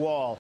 wall.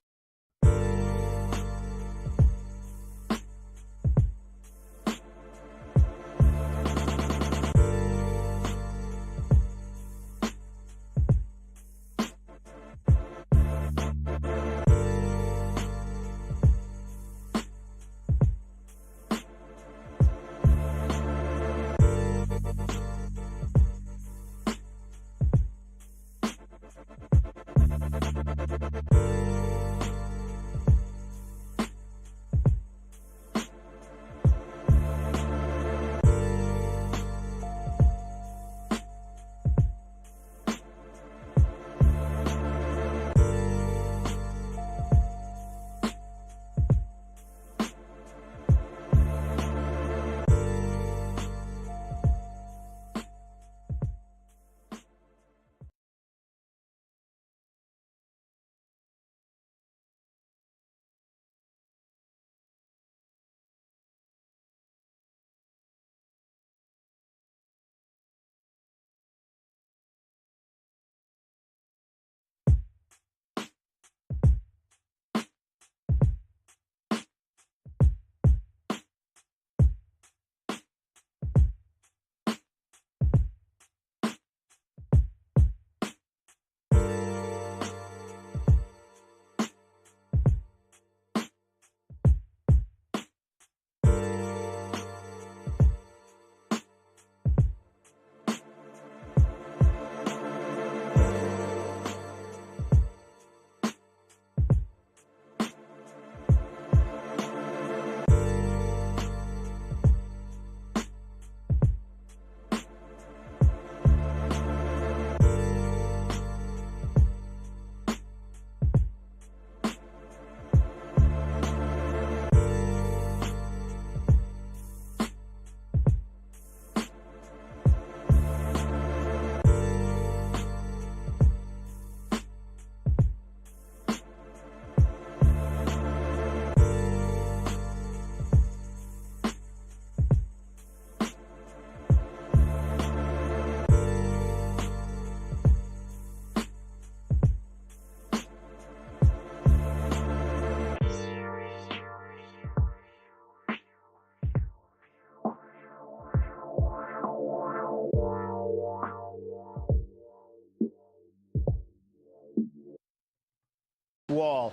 Wall.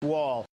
wall.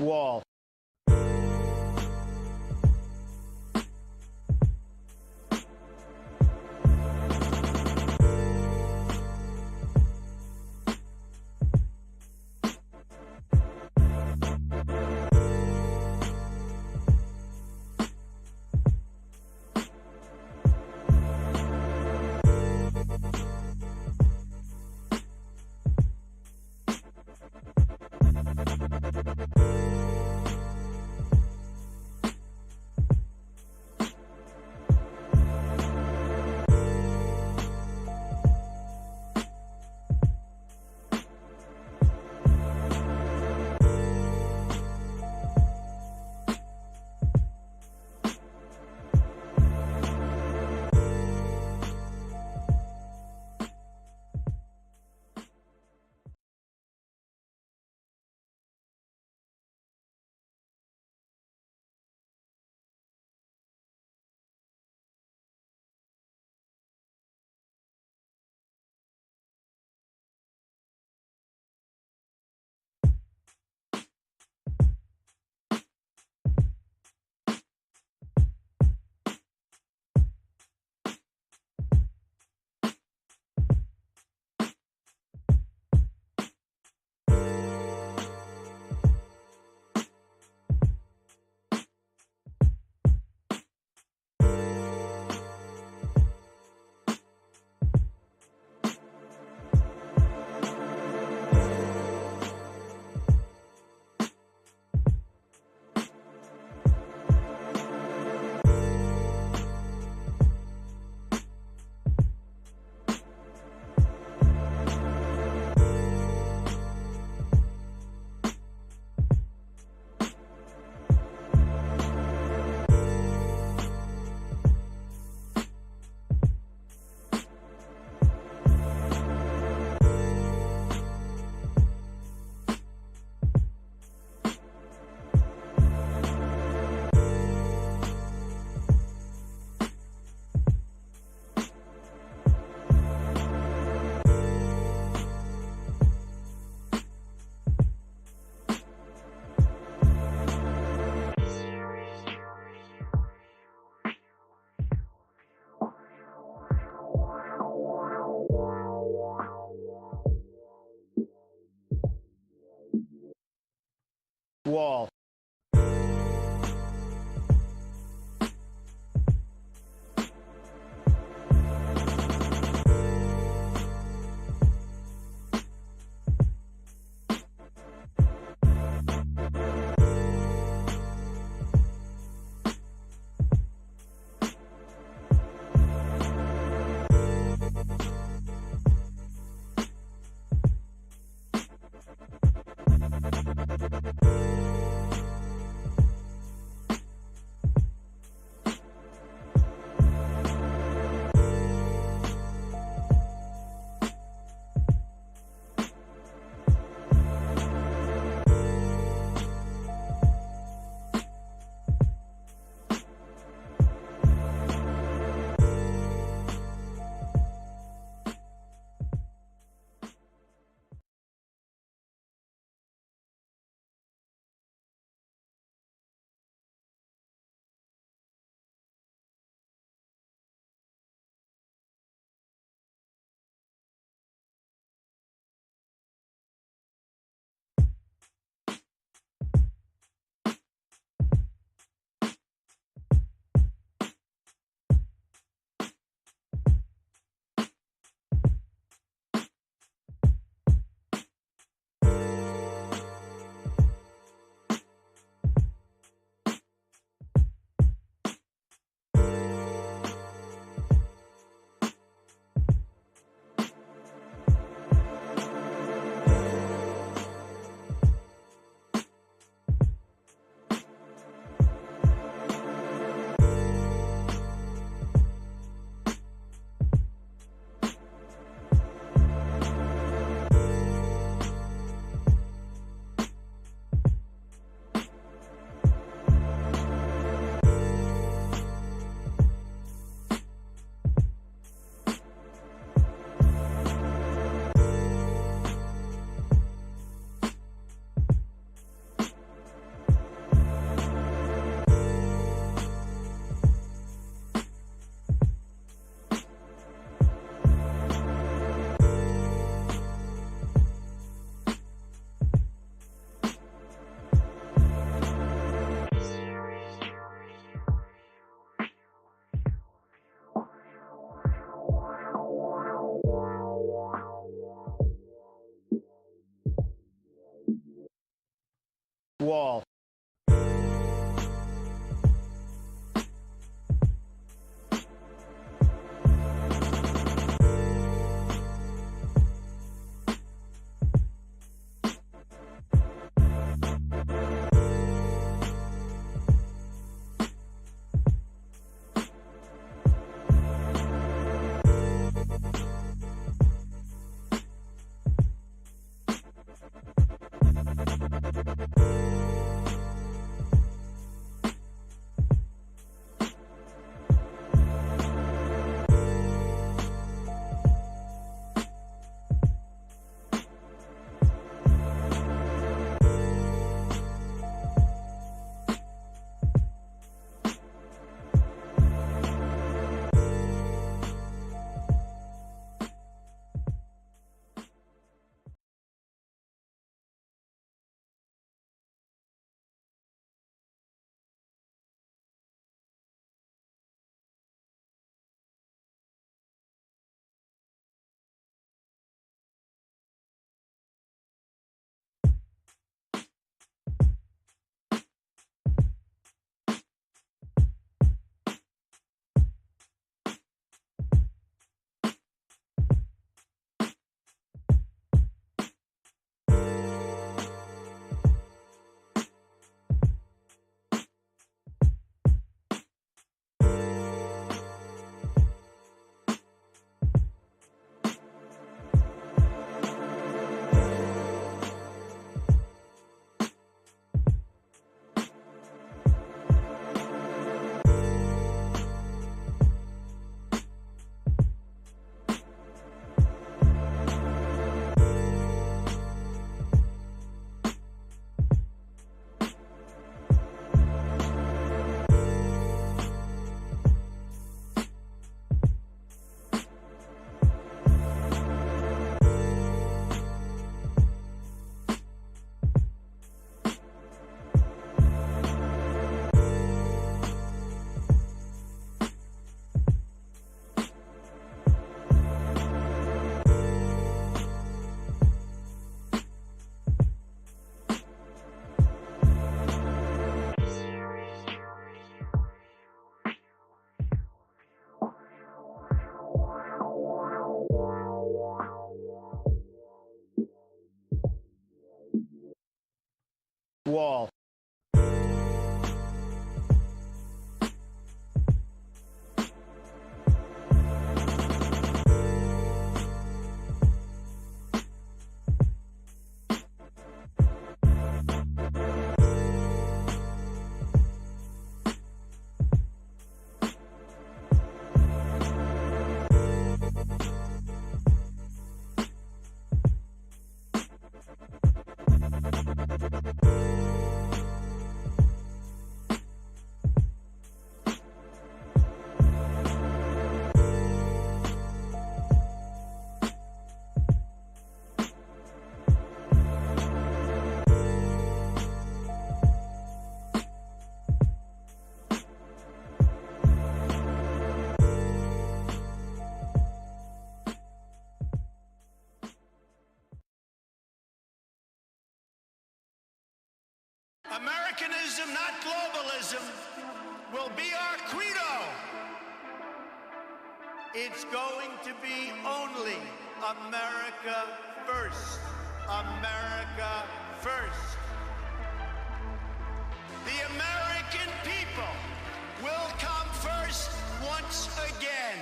Wall. Wall. Wall. Americanism, not globalism, will be our credo. It's going to be only America first. America first. The American people will come first once again.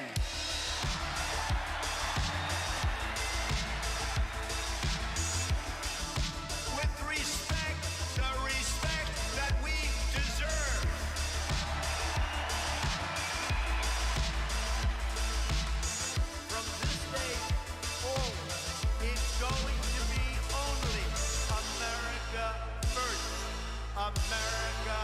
With respect, the respect that we deserve. From this day forward, it's going to be only America first. America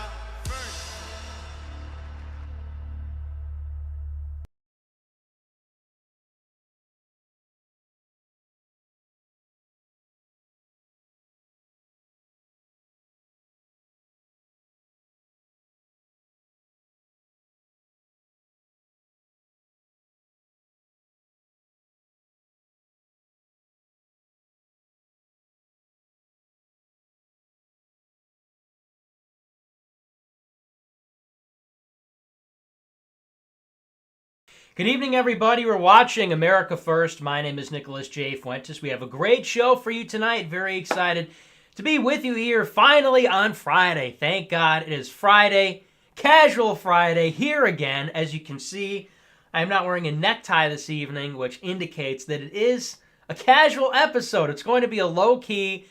Good evening, everybody. We're watching America First. My name is NickJFuentes. We have a great show for you tonight. Very excited to be with you here finally on Friday. Thank God it is Friday, casual Friday, here again. As you can see, I'm not wearing a necktie this evening, which indicates that it is a casual episode. It's going to be a low-key,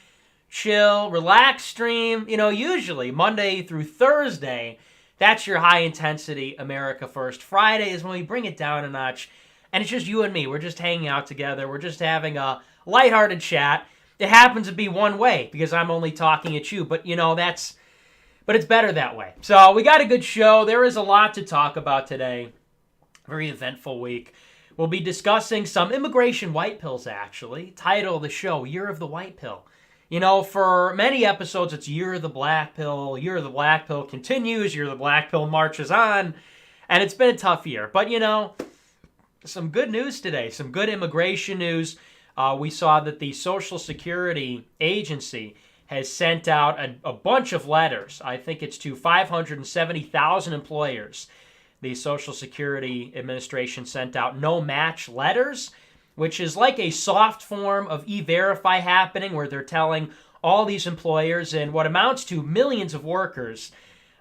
chill, relaxed stream. You know, usually Monday through Thursday, that's your high-intensity America First. Friday is when we bring it down a notch, and it's just you and me. We're just hanging out together. We're just having a lighthearted chat. It happens to be one way because I'm only talking at you, but, you know, but it's better that way. So we got a good show. There is a lot to talk about today. Very eventful week. We'll be discussing some immigration white pills, actually. Title of the show, Year of the White Pill. You know, for many episodes, it's Year of the Black Pill. Year of the Black Pill continues. Year of the Black Pill marches on. And it's been a tough year. But, you know, some good news today. Some good immigration news. We saw that the Social Security Agency has sent out a bunch of letters. I think it's to 570,000 employers. The Social Security Administration sent out no-match letters, which is like a soft form of E-Verify happening, where they're telling all these employers and what amounts to millions of workers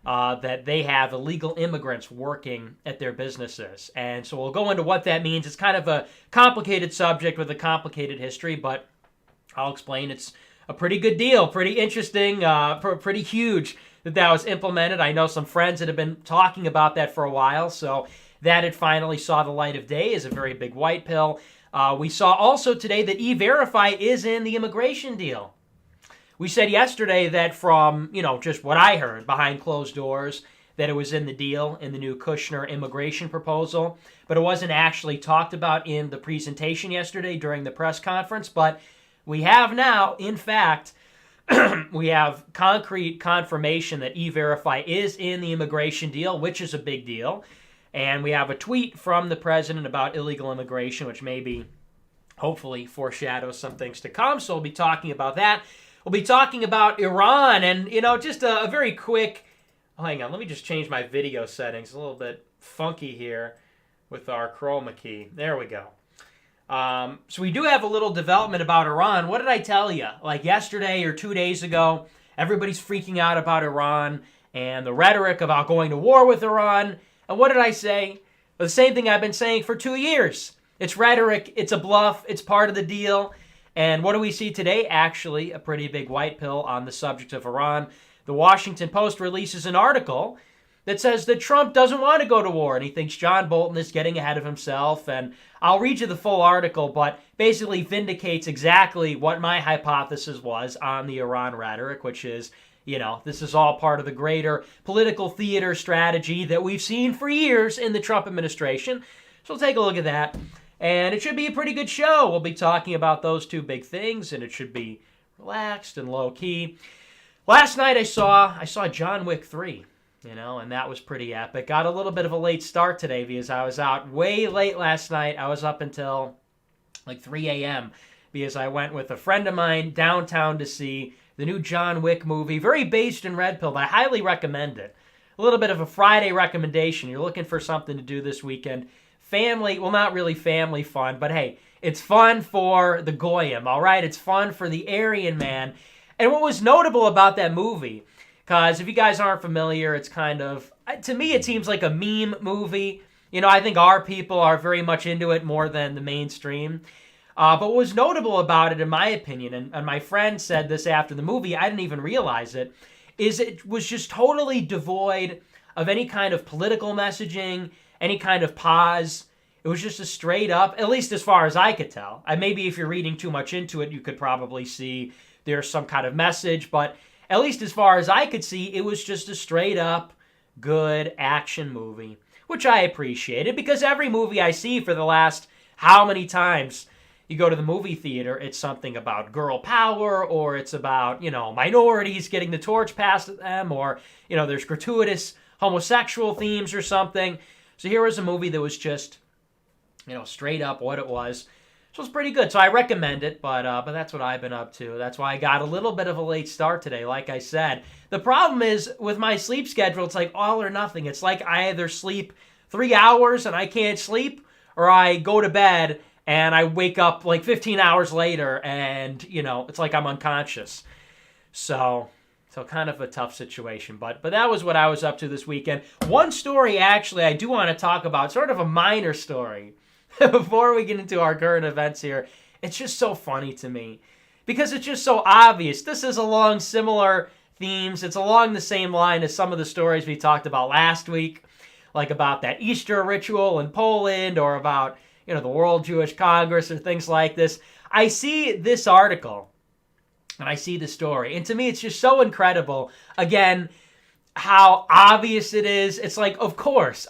that they have illegal immigrants working at their businesses. And so we'll go into what that means. It's kind of a complicated subject with a complicated history, but I'll explain. It's a pretty good deal, pretty interesting, pretty huge that was implemented. I know some friends that have been talking about that for a while, so that it finally saw the light of day is a very big white pill. We saw also today that E-Verify is in the immigration deal. We said yesterday that from, you know, just what I heard behind closed doors, that it was in the deal, in the new Kushner immigration proposal, but it wasn't actually talked about in the presentation yesterday during the press conference. But we have now, in fact, we have concrete confirmation that E-Verify is in the immigration deal, which is a big deal. And we have a tweet from the president about illegal immigration, which maybe, hopefully, foreshadows some things to come. So we'll be talking about that. We'll be talking about Iran and, you know, just a very quick... Oh, hang on, let me just change my video settings. A little bit funky here with our chroma key. There we go. So we do have a little development about Iran. What did I tell you? Like yesterday or 2 days ago, everybody's freaking out about Iran and the rhetoric about going to war with Iran. And what did I say? Well, the same thing I've been saying for 2 years. It's rhetoric. It's a bluff. It's part of the deal. And what do we see today? Actually, a pretty big white pill on the subject of Iran. The Washington Post releases an article that says that Trump doesn't want to go to war, and he thinks John Bolton is getting ahead of himself. And I'll read you the full article, but basically vindicates exactly what my hypothesis was on the Iran rhetoric, which is, you know, this is all part of the greater political theater strategy that we've seen for years in the Trump administration. So we'll take a look at that. And it should be a pretty good show. We'll be talking about those two big things, and it should be relaxed and low-key. Last night I saw John Wick 3. You know, and that was pretty epic. Got a little bit of a late start today because I was out way late last night. I was up until like 3 a.m. because I went with a friend of mine downtown to see the new John Wick movie. Very based in red pill. I highly recommend it. A little bit of a Friday recommendation. You're looking for something to do this weekend. Family, well, not really family fun, but hey, it's fun for the Goyim, all right? It's fun for the Aryan man. And what was notable about that movie... Because if you guys aren't familiar, it's kind of, to me, it seems like a meme movie. You know, I think our people are very much into it more than the mainstream. But what was notable about it, in my opinion, and my friend said this after the movie, I didn't even realize it, is it was just totally devoid of any kind of political messaging, any kind of pause. It was just a straight up, at least as far as I could tell. Maybe if you're reading too much into it, you could probably see there's some kind of message, but... At least as far as I could see, it was just a straight-up, good action movie, which I appreciated because every movie I see for the last how many times you go to the movie theater, it's something about girl power or it's about, you know, minorities getting the torch passed to them or, you know, there's gratuitous homosexual themes or something. So here was a movie that was just, you know, straight up what it was. So it's pretty good. So I recommend it, but that's what I've been up to. That's why I got a little bit of a late start today, like I said. The problem is, with my sleep schedule, it's like all or nothing. It's like I either sleep 3 hours and I can't sleep, or I go to bed and I wake up like 15 hours later and, it's like I'm unconscious. So kind of a tough situation. But that was what I was up to this weekend. One story, actually, I do want to talk about, sort of a minor story, before we get into our current events here. It's just so funny to me because it's just so obvious. This is along similar themes. It's along the same line as some of the stories we talked about last week, like about that Easter ritual in Poland or about, the World Jewish Congress or things like this. I see this article and I see the story. And to me, it's just so incredible, again, how obvious it is. It's like, of course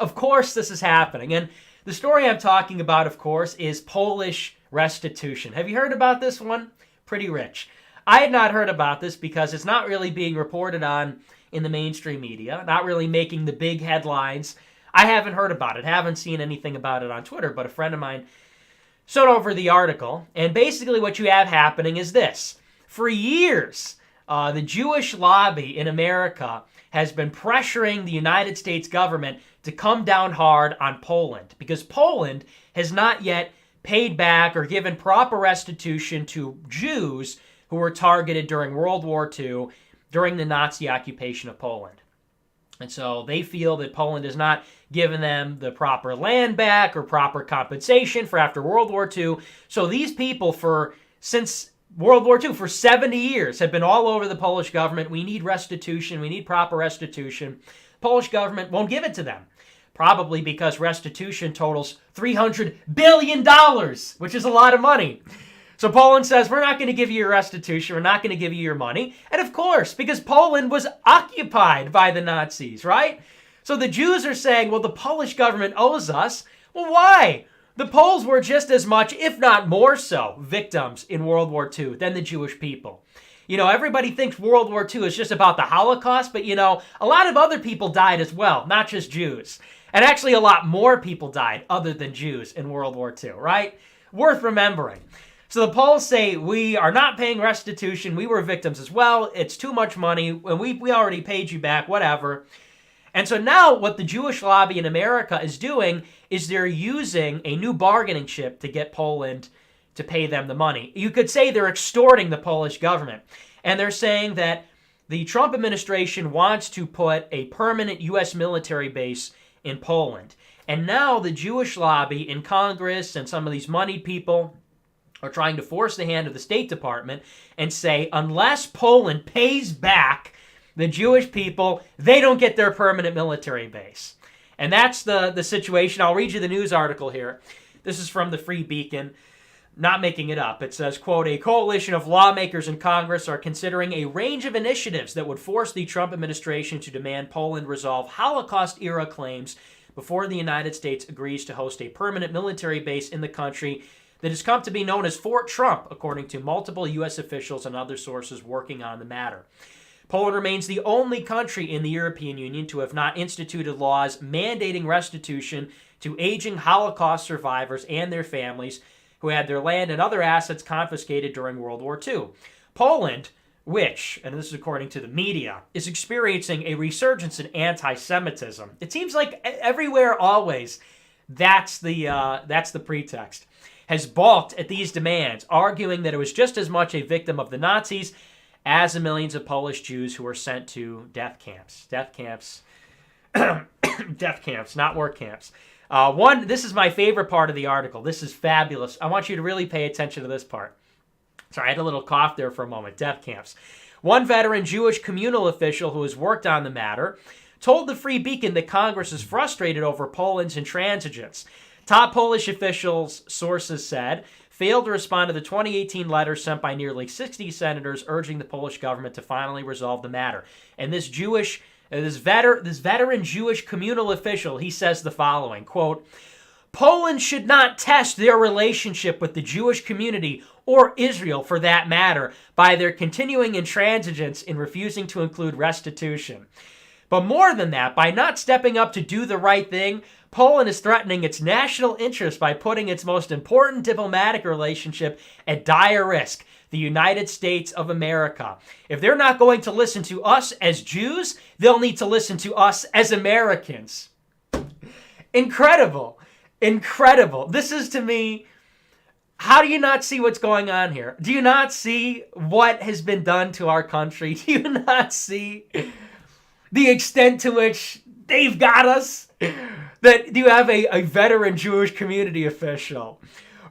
this is happening. And the story I'm talking about, of course, is Polish restitution. Have you heard about this one? Pretty rich. I had not heard about this because it's not really being reported on in the mainstream media, not really making the big headlines. I haven't heard about it, haven't seen anything about it on Twitter, but a friend of mine sent over the article. And basically what you have happening is this. For years, the Jewish lobby in America has been pressuring the United States government to come down hard on Poland because Poland has not yet paid back or given proper restitution to Jews who were targeted during World War II during the Nazi occupation of Poland. And so they feel that Poland has not given them the proper land back or proper compensation for after World War II. So these people since World War II, for 70 years, have been all over the Polish government. We need restitution. We need proper restitution. Polish government won't give it to them. Probably because restitution totals $300 billion, which is a lot of money. So Poland says, we're not going to give you your restitution. We're not going to give you your money. And of course, because Poland was occupied by the Nazis, right? So the Jews are saying, well, the Polish government owes us. Well, why? The Poles were just as much, if not more so, victims in World War II than the Jewish people. Everybody thinks World War II is just about the Holocaust, but, a lot of other people died as well, not just Jews. And actually, a lot more people died other than Jews in World War II, right? Worth remembering. So the Poles say, we are not paying restitution. We were victims as well. It's too much money, and we already paid you back, whatever. And so now what the Jewish lobby in America is doing is they're using a new bargaining chip to get Poland to pay them the money. You could say they're extorting the Polish government. And they're saying that the Trump administration wants to put a permanent U.S. military base in Poland. And now the Jewish lobby in Congress and some of these moneyed people are trying to force the hand of the State Department and say, unless Poland pays back the Jewish people, they don't get their permanent military base. And that's the situation. I'll read you the news article here. This is from the Free Beacon. Not making it up. It says, quote, a coalition of lawmakers in Congress are considering a range of initiatives that would force the Trump administration to demand Poland resolve Holocaust-era claims before the United States agrees to host a permanent military base in the country that has come to be known as Fort Trump, according to multiple U.S. officials and other sources working on the matter. Poland remains the only country in the European Union to have not instituted laws mandating restitution to aging Holocaust survivors and their families who had their land and other assets confiscated during World War II. Poland, which, and this is according to the media, is experiencing a resurgence in anti-Semitism. It seems like everywhere, always, that's the pretext, has balked at these demands, arguing that it was just as much a victim of the Nazis as the millions of Polish Jews who were sent to death camps. Death camps, not work camps. This is my favorite part of the article. This is fabulous. I want you to really pay attention to this part. Sorry, I had a little cough there for a moment. Death camps. One veteran Jewish communal official who has worked on the matter told the Free Beacon that Congress is frustrated over Poland's intransigence. Top Polish officials, sources said, failed to respond to the 2018 letter sent by nearly 60 senators urging the Polish government to finally resolve the matter. And this veteran Jewish communal official, he says the following, quote, Poland should not test their relationship with the Jewish community or Israel for that matter by their continuing intransigence in refusing to include restitution. But more than that, by not stepping up to do the right thing, Poland is threatening its national interest by putting its most important diplomatic relationship at dire risk, the United States of America. If they're not going to listen to us as Jews, they'll need to listen to us as Americans. Incredible. Incredible. This is, to me, how do you not see what's going on here? Do you not see what has been done to our country? Do you not see the extent to which they've got us? That you have a veteran Jewish community official.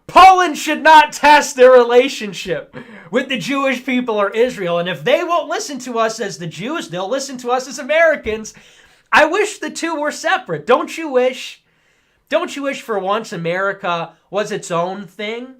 Poland should not test their relationship with the Jewish people or Israel. And if they won't listen to us as the Jews, they'll listen to us as Americans. I wish the two were separate. Don't you wish? Don't you wish for once America was its own thing?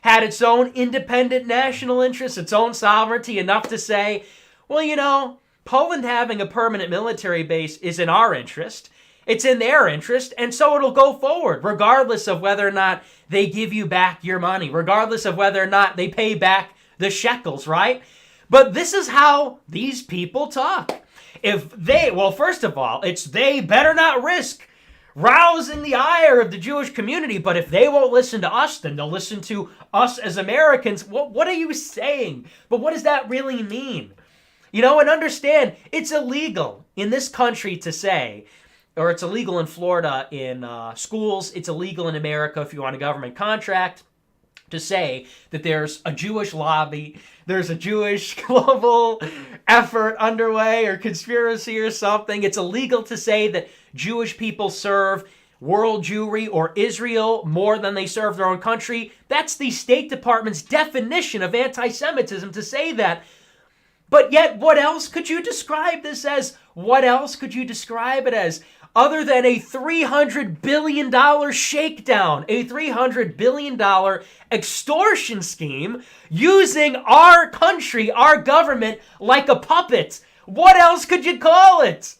Had its own independent national interests, its own sovereignty, enough to say, well, Poland having a permanent military base is in our interest. It's in their interest, and so it'll go forward, regardless of whether or not they give you back your money, regardless of whether or not they pay back the shekels, right? But this is how these people talk. First of all, it's they better not risk rousing the ire of the Jewish community, but if they won't listen to us, then they'll listen to us as Americans. What are you saying? But what does that really mean? And understand, it's illegal in this country to say, or it's illegal in Florida in schools, it's illegal in America if you want a government contract, to say that there's a Jewish lobby, there's a Jewish global effort underway or conspiracy or something. It's illegal to say that Jewish people serve world Jewry or Israel more than they serve their own country. That's the State Department's definition of anti-Semitism to say that. But yet, what else could you describe this as? What else could you describe it as? Other than a $300 billion shakedown, a $300 billion extortion scheme using our country, our government, like a puppet. What else could you call it?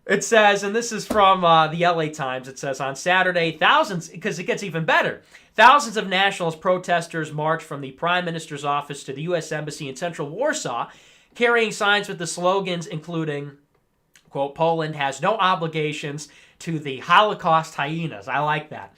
It says, and this is from the LA Times, it says, on Saturday, thousands, because it gets even better, thousands of nationalist protesters marched from the Prime Minister's office to the U.S. Embassy in central Warsaw, carrying signs with the slogans including, quote, Poland has no obligations to the Holocaust hyenas. I like that.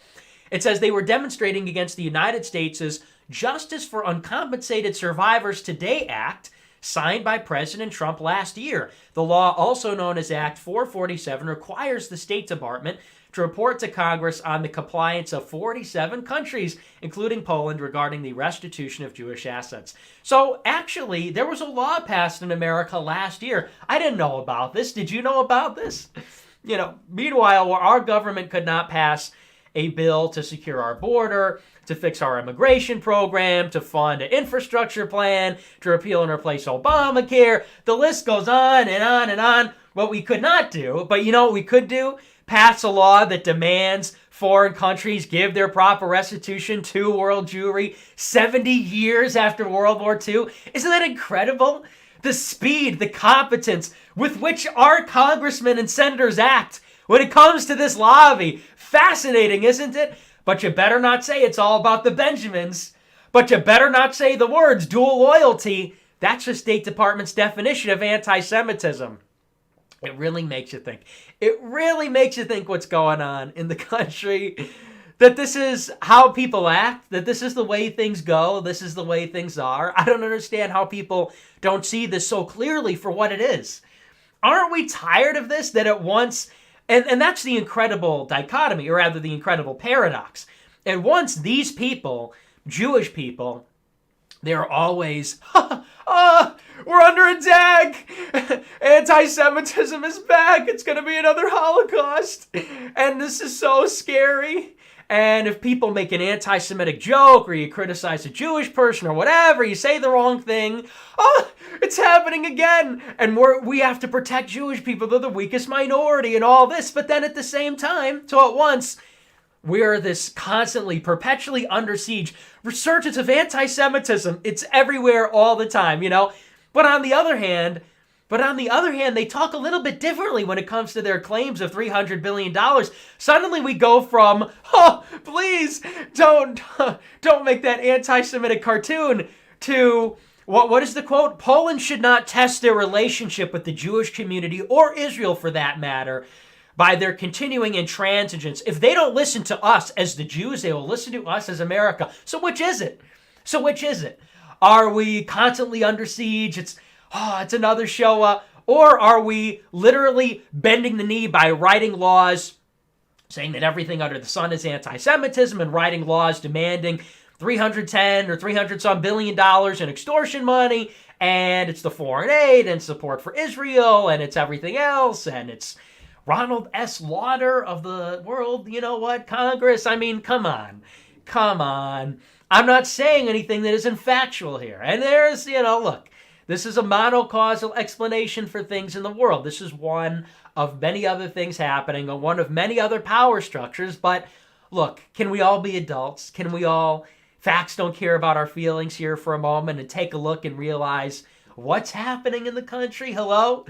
It says they were demonstrating against the United States' Justice for Uncompensated Survivors Today Act, signed by President Trump last year. The law, also known as Act 447, requires the State Department to report to Congress on the compliance of 47 countries, including Poland, regarding the restitution of Jewish assets. So, actually, there was a law passed in America last year. I didn't know about this. Did you know about this? Meanwhile, our government could not pass a bill to secure our border, to fix our immigration program, to fund an infrastructure plan, to repeal and replace Obamacare. The list goes on and on and on. What we could not do, but you know what we could do? Pass a law that demands foreign countries give their proper restitution to world Jewry 70 years after World War II. Isn't that incredible? The speed, the competence with which our congressmen and senators act when it comes to this lobby. Fascinating, isn't it? But you better not say it's all about the Benjamins. But you better not say the words dual loyalty. That's the State Department's definition of anti-Semitism. It really makes you think. It really makes you think what's going on in the country. That this is how people act. That this is the way things go. This is the way things are. I don't understand how people don't see this so clearly for what it is. Aren't we tired of this? That at once... And that's the incredible dichotomy, or rather the incredible paradox. And once these people, Jewish people, they're always, we're under attack. Anti-Semitism is back. It's going to be another Holocaust. And this is so scary. And if people make an anti-Semitic joke or you criticize a Jewish person or whatever, you say the wrong thing, it's happening again. And we have to protect Jewish people. They're the weakest minority and all this. But then at the same time, so at once, we're this constantly, perpetually under siege resurgence of anti-Semitism. It's everywhere all the time, But on the other hand, they talk a little bit differently when it comes to their claims of $300 billion. Suddenly we go from, please don't make that anti-Semitic cartoon, to, what is the quote? Poland should not test their relationship with the Jewish community, or Israel for that matter, by their continuing intransigence. If they don't listen to us as the Jews, they will listen to us as America. So which is it? Are we constantly under siege? It's another Shoah. Or are we literally bending the knee by writing laws saying that everything under the sun is anti-Semitism and writing laws demanding 310 or 300 some billion dollars in extortion money, and it's the foreign aid and support for Israel, and it's everything else, and it's Ronald S. Lauder of the world, you know what, Congress. I mean, come on. I'm not saying anything that isn't factual here. And there's, look, this is a monocausal explanation for things in the world. This is one of many other things happening, or one of many other power structures. But look, can we all be adults? Can we all, facts don't care about our feelings here for a moment, and take a look and realize what's happening in the country? Hello?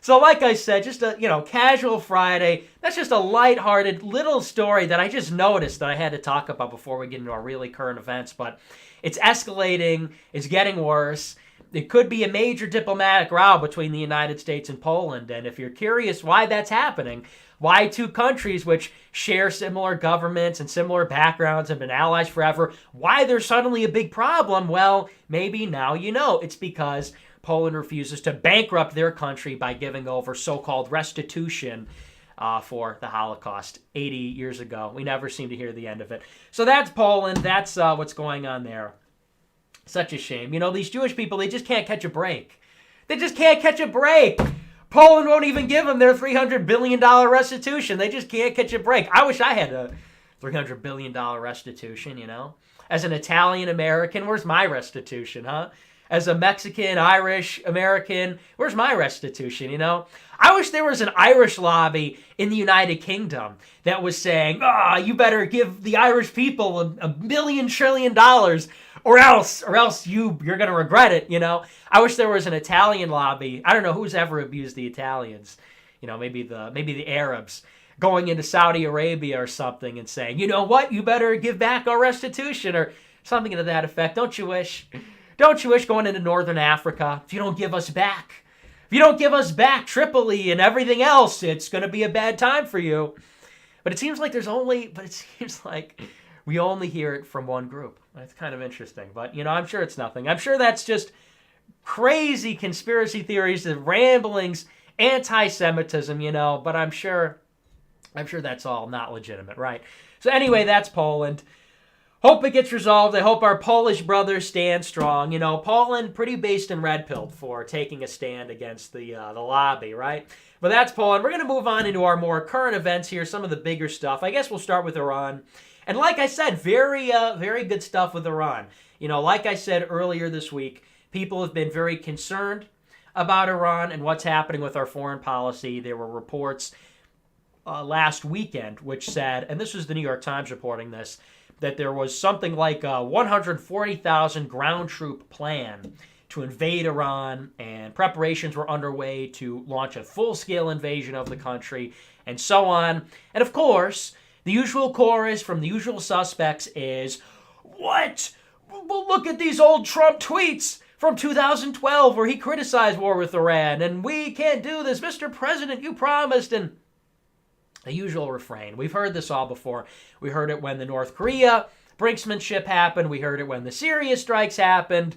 So like I said, just a, casual Friday. That's just a lighthearted little story that I just noticed that I had to talk about before we get into our really current events. But it's escalating. It's getting worse. It could be a major diplomatic row between the United States and Poland. And if you're curious why that's happening, why two countries which share similar governments and similar backgrounds have been allies forever, why there's suddenly a big problem, well, maybe now you know. It's because Poland refuses to bankrupt their country by giving over so-called restitution for the Holocaust 80 years ago. We never seem to hear the end of it. So that's Poland. That's what's going on there. Such a shame. These Jewish people, they just can't catch a break. They just can't catch a break. Poland won't even give them their $300 billion restitution. They just can't catch a break. I wish I had a $300 billion restitution, As an Italian American, where's my restitution, huh? As a Mexican, Irish, American, where's my restitution, I wish there was an Irish lobby in the United Kingdom that was saying, you better give the Irish people $1 trillion, or else you're going to regret it, I wish there was an Italian lobby. I don't know who's ever abused the Italians, maybe the Arabs, going into Saudi Arabia or something and saying, you know what, you better give back our restitution, or something to that effect. Don't you wish going into Northern Africa, if you don't give us back Tripoli and everything else, it's going to be a bad time for you. But it seems like we only hear it from one group. That's kind of interesting. But, I'm sure it's nothing. I'm sure that's just crazy conspiracy theories, the ramblings, anti-Semitism, but I'm sure that's all not legitimate, right? So anyway, that's Poland. Hope it gets resolved. I hope our Polish brothers stand strong. Poland pretty based and red-pilled for taking a stand against the lobby, right? But that's Poland. We're going to move on into our more current events here, some of the bigger stuff. I guess we'll start with Iran. And like I said, very good stuff with Iran. Like I said earlier this week, people have been very concerned about Iran and what's happening with our foreign policy. There were reports last weekend which said, and this was the New York Times reporting this, that there was something like a 140,000 ground troop plan to invade Iran, and preparations were underway to launch a full-scale invasion of the country, and so on. And of course, the usual chorus from the usual suspects is, what? Well, look at these old Trump tweets from 2012 where he criticized war with Iran, and we can't do this. Mr. President, you promised, and the usual refrain. We've heard this all before. We heard it when the North Korea brinksmanship happened. We heard it when the Syria strikes happened.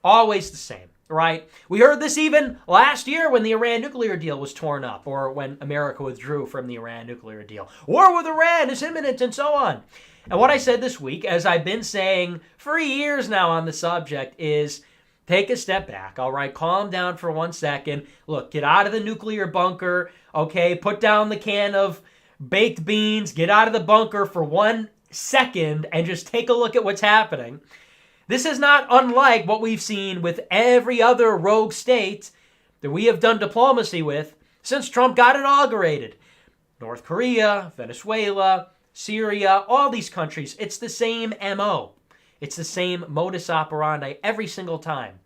Always the same, right? We heard this even last year when the Iran nuclear deal was torn up, or when America withdrew from the Iran nuclear deal. War with Iran is imminent, and so on. And what I said this week, as I've been saying for years now on the subject, is take a step back, all right? Calm down for 1 second. Look, get out of the nuclear bunker, okay? Put down the can of baked beans. Get out of the bunker for 1 second and just take a look at what's happening. This is not unlike what we've seen with every other rogue state that we have done diplomacy with since Trump got inaugurated. North Korea, Venezuela, Syria, all these countries. It's the same MO. It's the same modus operandi every single time.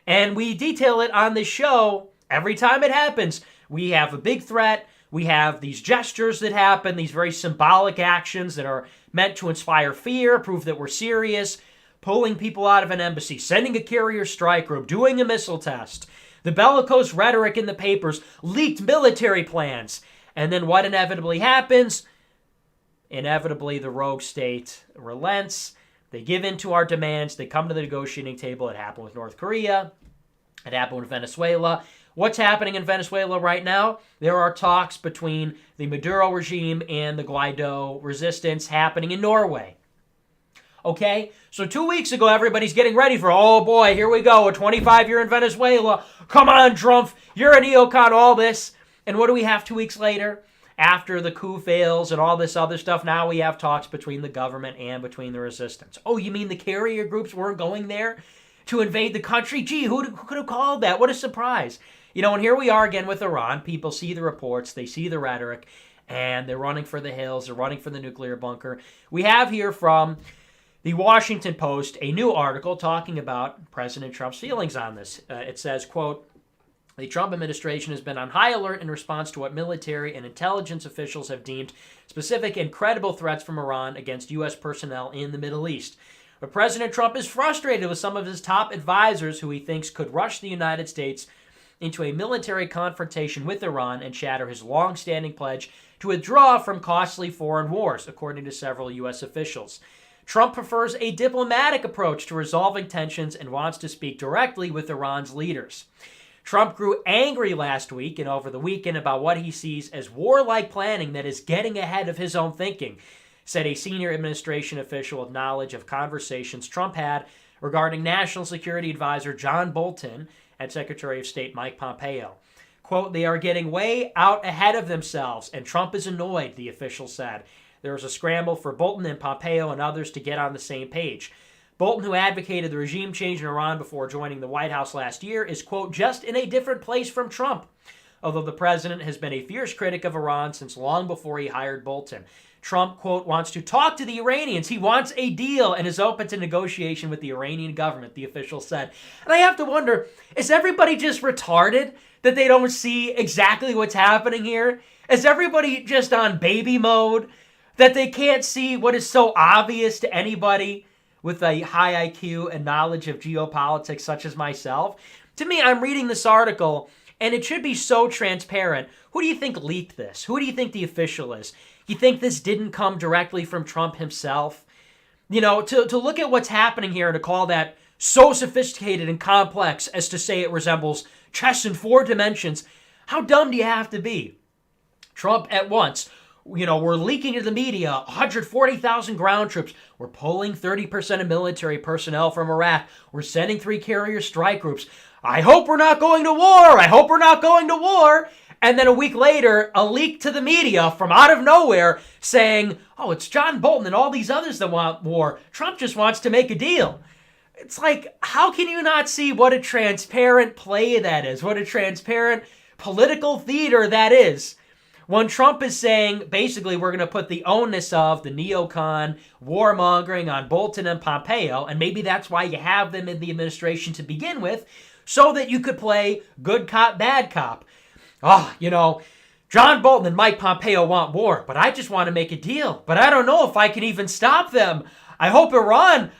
And we detail it on this show every time it happens. We have a big threat. We have these gestures that happen, these very symbolic actions that are meant to inspire fear, prove that we're serious, pulling people out of an embassy, sending a carrier strike group, doing a missile test, the bellicose rhetoric in the papers, leaked military plans. And then what inevitably happens? Inevitably, the rogue state relents. They give in to our demands. They come to the negotiating table. It happened with North Korea. It happened with Venezuela. What's happening in Venezuela right now? There are talks between the Maduro regime and the Guaido resistance happening in Norway. Okay, so 2 weeks ago, everybody's getting ready for, oh boy, here we go, a 25-year in Venezuela. Come on, Trump, you're a neocon, all this. And what do we have 2 weeks later? After the coup fails and all this other stuff, now we have talks between the government and between the resistance. Oh, you mean the carrier groups weren't going there to invade the country? Gee, who could have called that? What a surprise. And here we are again with Iran. People see the reports, they see the rhetoric, and they're running for the hills, they're running for the nuclear bunker. We have here from the Washington Post a new article talking about President Trump's feelings on this. It says, quote, the Trump administration has been on high alert in response to what military and intelligence officials have deemed specific and credible threats from Iran against U.S. personnel in the Middle East. But President Trump is frustrated with some of his top advisors who he thinks could rush the United States into a military confrontation with Iran and shatter his long-standing pledge to withdraw from costly foreign wars, according to several U.S. officials. Trump prefers a diplomatic approach to resolving tensions and wants to speak directly with Iran's leaders. Trump grew angry last week and over the weekend about what he sees as warlike planning that is getting ahead of his own thinking, said a senior administration official with knowledge of conversations Trump had regarding National Security Advisor John Bolton and Secretary of State Mike Pompeo. Quote, they are getting way out ahead of themselves, and Trump is annoyed, the official said. There was a scramble for Bolton and Pompeo and others to get on the same page. Bolton, who advocated the regime change in Iran before joining the White House last year, is, quote, just in a different place from Trump, although the president has been a fierce critic of Iran since long before he hired Bolton. Trump, quote, wants to talk to the Iranians. He wants a deal and is open to negotiation with the Iranian government, the official said. And I have to wonder, is everybody just retarded that they don't see exactly what's happening here? Is everybody just on baby mode? That they can't see what is so obvious to anybody with a high IQ and knowledge of geopolitics such as myself? To me, I'm reading this article, and it should be so transparent. Who do you think leaked this? Who do you think the official is? You think this didn't come directly from Trump himself? To look at what's happening here and to call that so sophisticated and complex as to say it resembles chess in 4 dimensions, how dumb do you have to be? Trump at once, we're leaking to the media 140,000 ground troops. We're pulling 30% of military personnel from Iraq. We're sending 3 carrier strike groups. I hope we're not going to war. I hope we're not going to war. And then a week later, a leak to the media from out of nowhere saying, oh, it's John Bolton and all these others that want war. Trump just wants to make a deal. It's like, how can you not see what a transparent play that is? What a transparent political theater that is? When Trump is saying, basically, we're going to put the onus of the neocon warmongering on Bolton and Pompeo, and maybe that's why you have them in the administration to begin with, so that you could play good cop, bad cop. John Bolton and Mike Pompeo want war, but I just want to make a deal. But I don't know if I can even stop them. I hope Iran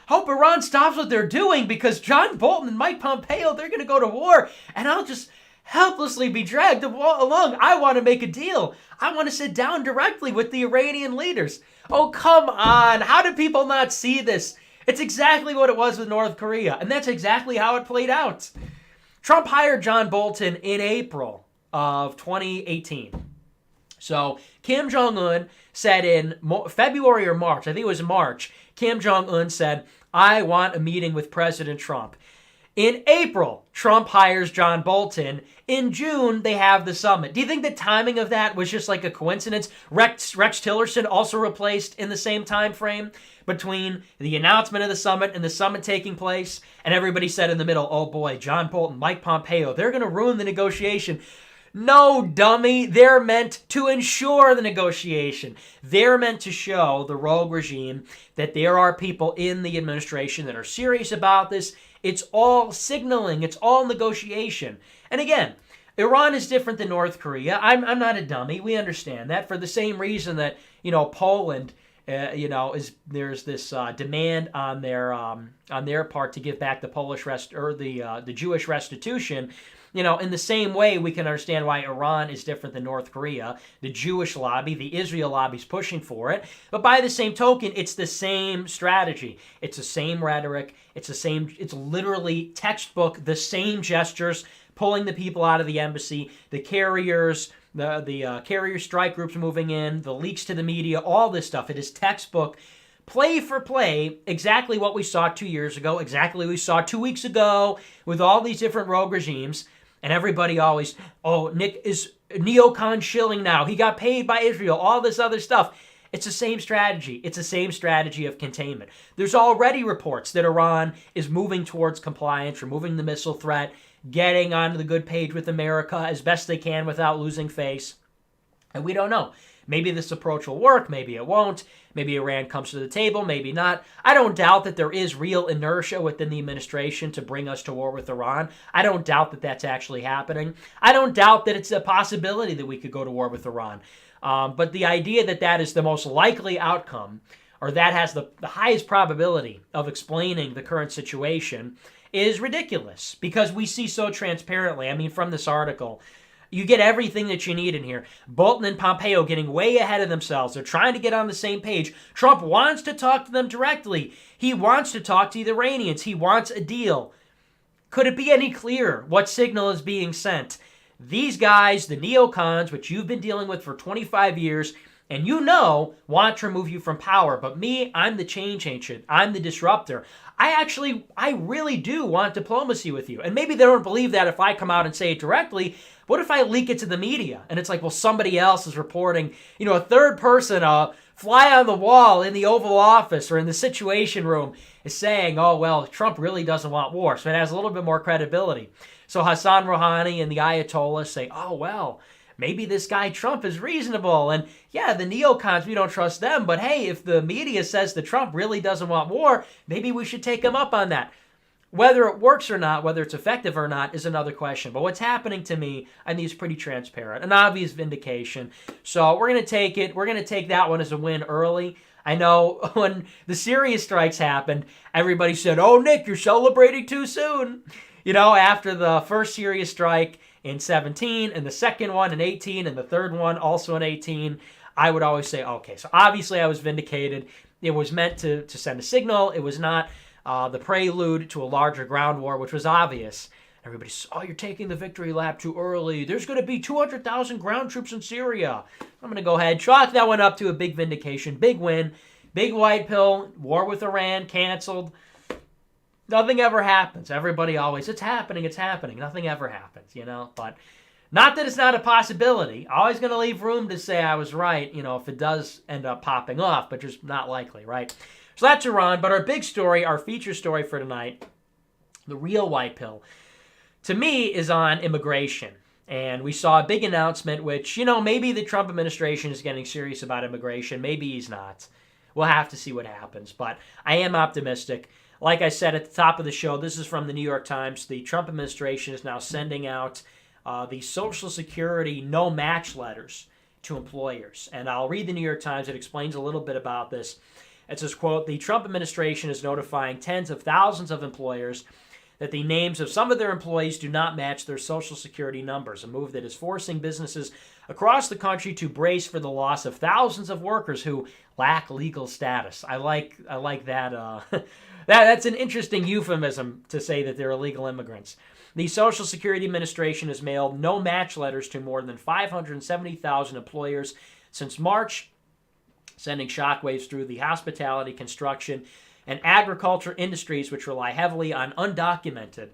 stops what they're doing, because John Bolton and Mike Pompeo, they're going to go to war, and I'll just helplessly be dragged along. I want to make a deal. I want to sit down directly with the Iranian leaders. Oh, come on. How do people not see this? It's exactly what it was with North Korea, and that's exactly how it played out. Trump hired John Bolton in April of 2018. So Kim Jong-un said in February or March, I think it was March, Kim Jong-un said, I want a meeting with President Trump. In April, Trump hires John Bolton. In June, they have the summit. Do you think the timing of that was just like a coincidence? Rex Tillerson also replaced in the same time frame between the announcement of the summit and the summit taking place, and everybody said in the middle, oh boy, John Bolton, Mike Pompeo, they're going to ruin the negotiation. No, dummy. They're meant to ensure the negotiation. They're meant to show the rogue regime that there are people in the administration that are serious about this. It's all signaling. It's all negotiation. And again, Iran is different than North Korea. I'm not a dummy. We understand that for the same reason that, Poland, there's this demand on their part to give back the the Jewish restitution. In the same way, we can understand why Iran is different than North Korea. The Jewish lobby, the Israel lobby is pushing for it. But by the same token, it's the same strategy. It's the same rhetoric. It's literally textbook, the same gestures pulling the people out of the embassy, the carriers, the carrier strike groups moving in, the leaks to the media, all this stuff. It is textbook, play for play, exactly what we saw 2 years ago, exactly what we saw 2 weeks ago with all these different rogue regimes. And everybody always, oh, Nick is neocon shilling now. He got paid by Israel, all this other stuff. It's the same strategy. It's the same strategy of containment. There's already reports that Iran is moving towards compliance, removing the missile threat, getting onto the good page with America as best they can without losing face. And we don't know. Maybe this approach will work. Maybe it won't. Maybe Iran comes to the table. Maybe not. I don't doubt that there is real inertia within the administration to bring us to war with Iran. I don't doubt that that's actually happening. I don't doubt that it's a possibility that we could go to war with Iran. But the idea that that is the most likely outcome, or that has the highest probability of explaining the current situation, is ridiculous because we see so transparently. I mean, from this article, you get everything that you need in here. Bolton and Pompeo getting way ahead of themselves. They're trying to get on the same page. Trump wants to talk to them directly. He wants to talk to the Iranians. He wants a deal. Could it be any clearer what signal is being sent? These guys, the neocons, which you've been dealing with for 25 years, and you know, want to remove you from power. But me, I'm the change agent. I'm the disruptor. I really do want diplomacy with you. And maybe they don't believe that if I come out and say it directly. What if I leak it to the media? And it's like, well, somebody else is reporting, a third person, fly on the wall in the Oval Office or in the Situation Room is saying, oh, well, Trump really doesn't want war. So it has a little bit more credibility. So Hassan Rouhani and the Ayatollahs say, oh, well, maybe this guy Trump is reasonable. And yeah, the neocons, we don't trust them. But hey, if the media says that Trump really doesn't want war, maybe we should take him up on that. Whether it works or not, whether it's effective or not, is another question. But what's happening to me, I think, is pretty transparent. An obvious vindication. So we're going to take it. We're going to take that one as a win early. I know when the Syria strikes happened, everybody said, oh, Nick, you're celebrating too soon. After the first Syria strike in 17 and the second one in 18 and the third one also in 18, I would always say, okay, so obviously I was vindicated. It was meant to send a signal. It was not the prelude to a larger ground war, which was obvious. Everybody says, oh, you're taking the victory lap too early. There's going to be 200,000 ground troops in Syria. I'm going to go ahead, chalk that one up to a big vindication, big win, big white pill, war with Iran canceled. Nothing ever happens. Everybody always, it's happening. Nothing ever happens, But not that it's not a possibility. Always going to leave room to say I was right, if it does end up popping off, but just not likely, right? So that's Iran. But our big story, our feature story for tonight, the real white pill, to me, is on immigration. And we saw a big announcement, which, maybe the Trump administration is getting serious about immigration. Maybe he's not. We'll have to see what happens. But I am optimistic. Like I said at the top of the show, this is from the New York Times. The Trump administration is now sending out the Social Security no-match letters to employers. And I'll read the New York Times. It explains a little bit about this. It says, quote, the Trump administration is notifying tens of thousands of employers that the names of some of their employees do not match their Social Security numbers, a move that is forcing businesses across the country to brace for the loss of thousands of workers who lack legal status. I like that. That's an interesting euphemism to say that they're illegal immigrants. The Social Security Administration has mailed no-match letters to more than 570,000 employers since March, sending shockwaves through the hospitality, construction, and agriculture industries, which rely heavily on undocumented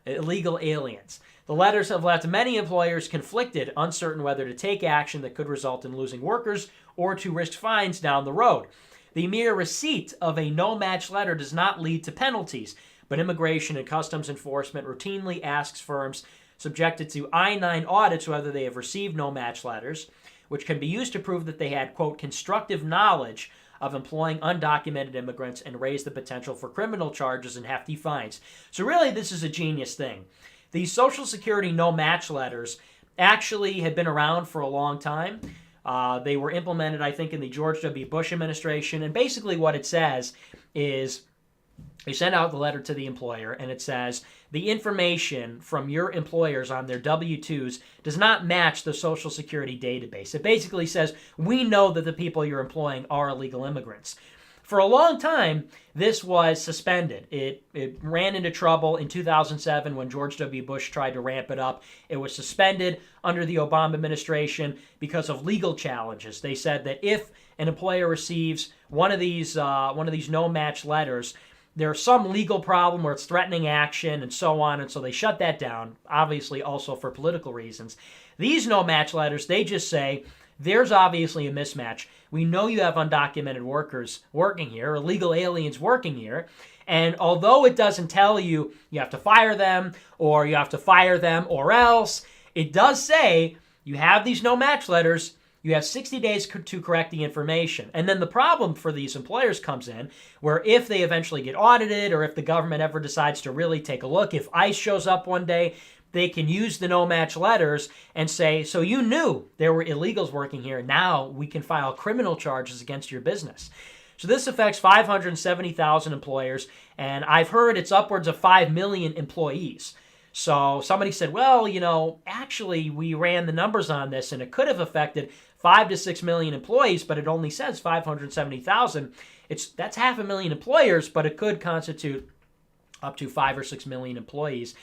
illegal aliens. The letters have left many employers conflicted, uncertain whether to take action that could result in losing workers or to risk fines down the road. The mere receipt of a no-match letter does not lead to penalties, but Immigration and Customs Enforcement routinely asks firms subjected to I-9 audits whether they have received no-match letters, which can be used to prove that they had, quote, constructive knowledge of employing undocumented immigrants and raise the potential for criminal charges and hefty fines. So really, this is a genius thing. These Social Security no-match letters actually had been around for a long time. They were implemented, I think, in the George W. Bush administration. And basically what it says is they send out the letter to the employer, and it says the information from your employers on their W-2s does not match the Social Security database. It basically says, we know that the people you're employing are illegal immigrants. For a long time, this was suspended. It ran into trouble in 2007 when George W. Bush tried to ramp it up. It was suspended under the Obama administration because of legal challenges. They said that if an employer receives one of these no-match letters, there's some legal problem where it's threatening action and so on, and so they shut that down, obviously also for political reasons. These no-match letters, they just say, there's obviously a mismatch. We know you have undocumented workers working here, illegal aliens working here, and although it doesn't tell you you have to fire them or you have to fire them or else, it does say you have these no-match letters, you have 60 days to correct the information. And then the problem for these employers comes in where if they eventually get audited or if the government ever decides to really take a look, if ICE shows up one day, they can use the no-match letters and say, so you knew there were illegals working here. Now we can file criminal charges against your business. So this affects 570,000 employers, and I've heard it's upwards of 5 million employees. So somebody said, well, actually we ran the numbers on this and it could have affected 5 to 6 million employees, but it only says 570,000. That's 500,000 employers, but it could constitute up to 5 or 6 million employees.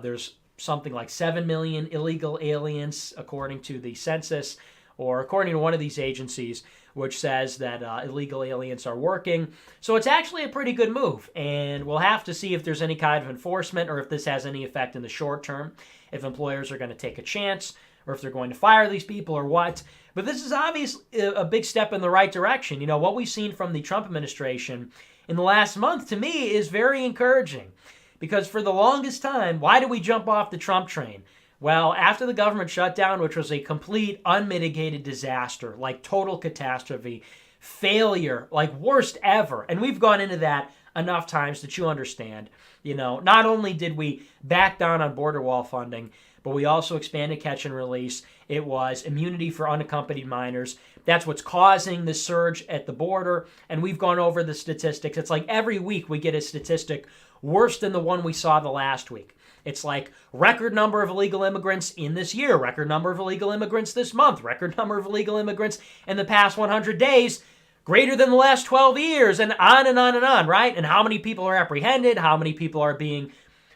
There's something like 7 million illegal aliens, according to the census, or according to one of these agencies, which says that illegal aliens are working. So it's actually a pretty good move, and we'll have to see if there's any kind of enforcement or if this has any effect in the short term, if employers are going to take a chance, or if they're going to fire these people or what. But this is obviously a big step in the right direction. What we've seen from the Trump administration in the last month, to me, is very encouraging. Because for the longest time, why did we jump off the Trump train? Well, after the government shutdown, which was a complete unmitigated disaster, like total catastrophe, failure, like worst ever. And we've gone into that enough times that you understand. Not only did we back down on border wall funding, but we also expanded catch and release. It was immunity for unaccompanied minors. That's what's causing the surge at the border. And we've gone over the statistics. It's like every week we get a statistic worse than the one we saw the last week. It's like record number of illegal immigrants in this year, record number of illegal immigrants this month, record number of illegal immigrants in the past 100 days, greater than the last 12 years, and on and on and on, right? And how many people are apprehended, how many people are being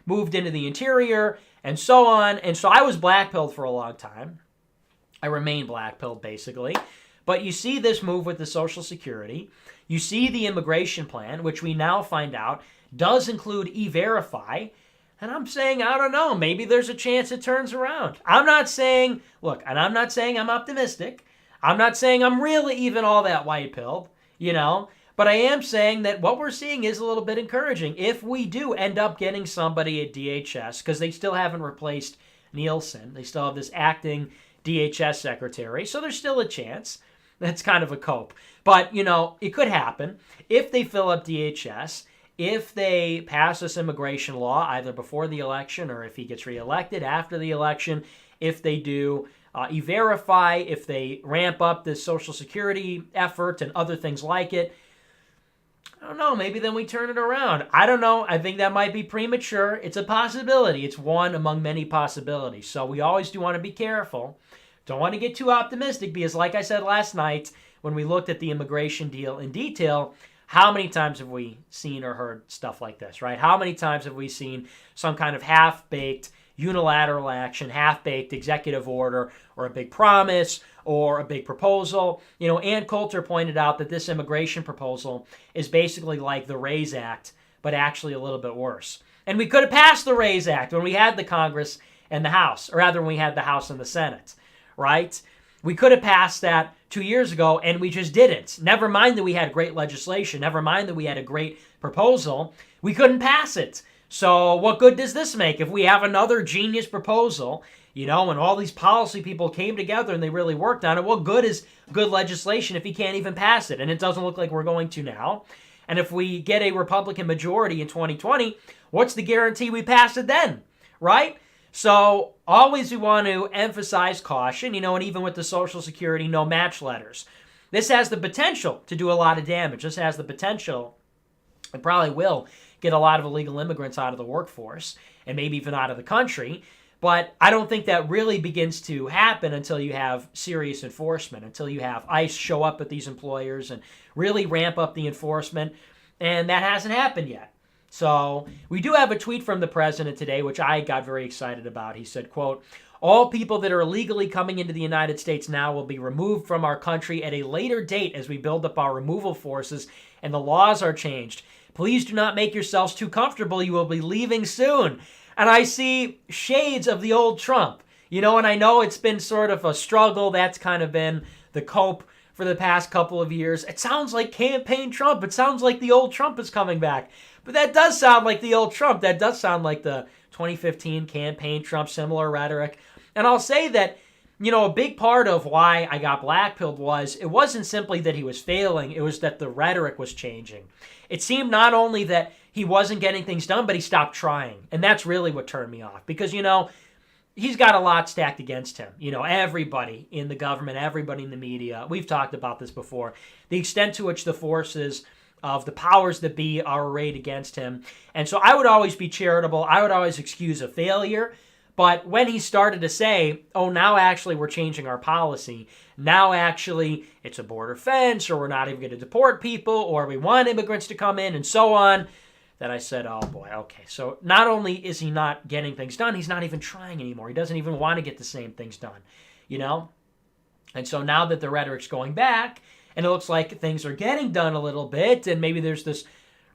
moved into the interior, and so on. And so I was blackpilled for a long time. I remain blackpilled, basically. But you see this move with the Social Security. You see the immigration plan, which we now find out does include E-Verify. And I'm saying, I don't know, maybe there's a chance it turns around. I'm not saying I'm optimistic. I'm not saying I'm really even all that white-pilled, but I am saying that what we're seeing is a little bit encouraging. If we do end up getting somebody at DHS, because they still haven't replaced Nielsen, they still have this acting DHS secretary, so there's still a chance. That's kind of a cope. But, it could happen. If they fill up DHS, if they pass this immigration law either before the election or if he gets reelected after the election, if they do E-Verify, if they ramp up this Social Security effort and other things like it, I don't know, maybe then we turn it around. I don't know. I think that might be premature. It's a possibility. It's one among many possibilities. So we always do want to be careful. Don't want to get too optimistic because, like I said last night, when we looked at the immigration deal in detail, how many times have we seen or heard stuff like this, right? How many times have we seen some kind of half-baked unilateral action, half-baked executive order, or a big promise, or a big proposal? Ann Coulter pointed out that this immigration proposal is basically like the RAISE Act, but actually a little bit worse. And we could have passed the RAISE Act when we had the Congress and the House, or rather when we had the House and the Senate, right? We could have passed that 2 years ago, and we just didn't. Never mind that we had great legislation. Never mind that we had a great proposal. We couldn't pass it. So what good does this make if we have another genius proposal, and all these policy people came together and they really worked on it? What good is good legislation if he can't even pass it? And it doesn't look like we're going to now. And if we get a Republican majority in 2020, what's the guarantee we pass it then, right? So always we want to emphasize caution, and even with the Social Security no match letters. This has the potential to do a lot of damage. This has the potential, it probably will, get a lot of illegal immigrants out of the workforce and maybe even out of the country. But I don't think that really begins to happen until you have serious enforcement, until you have ICE show up at these employers and really ramp up the enforcement. And that hasn't happened yet. So we do have a tweet from the president today, which I got very excited about. He said, quote, "All people that are illegally coming into the United States now will be removed from our country at a later date as we build up our removal forces and the laws are changed. Please do not make yourselves too comfortable. You will be leaving soon." And I see shades of the old Trump, and I know it's been sort of a struggle. That's kind of been the cope for the past couple of years. It sounds like campaign Trump. It sounds like the old Trump is coming back. But that does sound like the old Trump. That does sound like the 2015 campaign Trump, similar rhetoric. And I'll say that, a big part of why I got blackpilled it wasn't simply that he was failing. It was that the rhetoric was changing. It seemed not only that he wasn't getting things done, but he stopped trying. And that's really what turned me off. Because, he's got a lot stacked against him. Everybody in the government, everybody in the media. We've talked about this before. The extent to which the forces of the powers that be are arrayed against him. And so I would always be charitable. I would always excuse a failure. But when he started to say, oh, now actually we're changing our policy. Now actually it's a border fence, or we're not even going to deport people, or we want immigrants to come in and so on. Then I said, oh boy, okay. So not only is he not getting things done, he's not even trying anymore. He doesn't even want to get the same things done, And so now that the rhetoric's going back, and it looks like things are getting done a little bit, and maybe there's this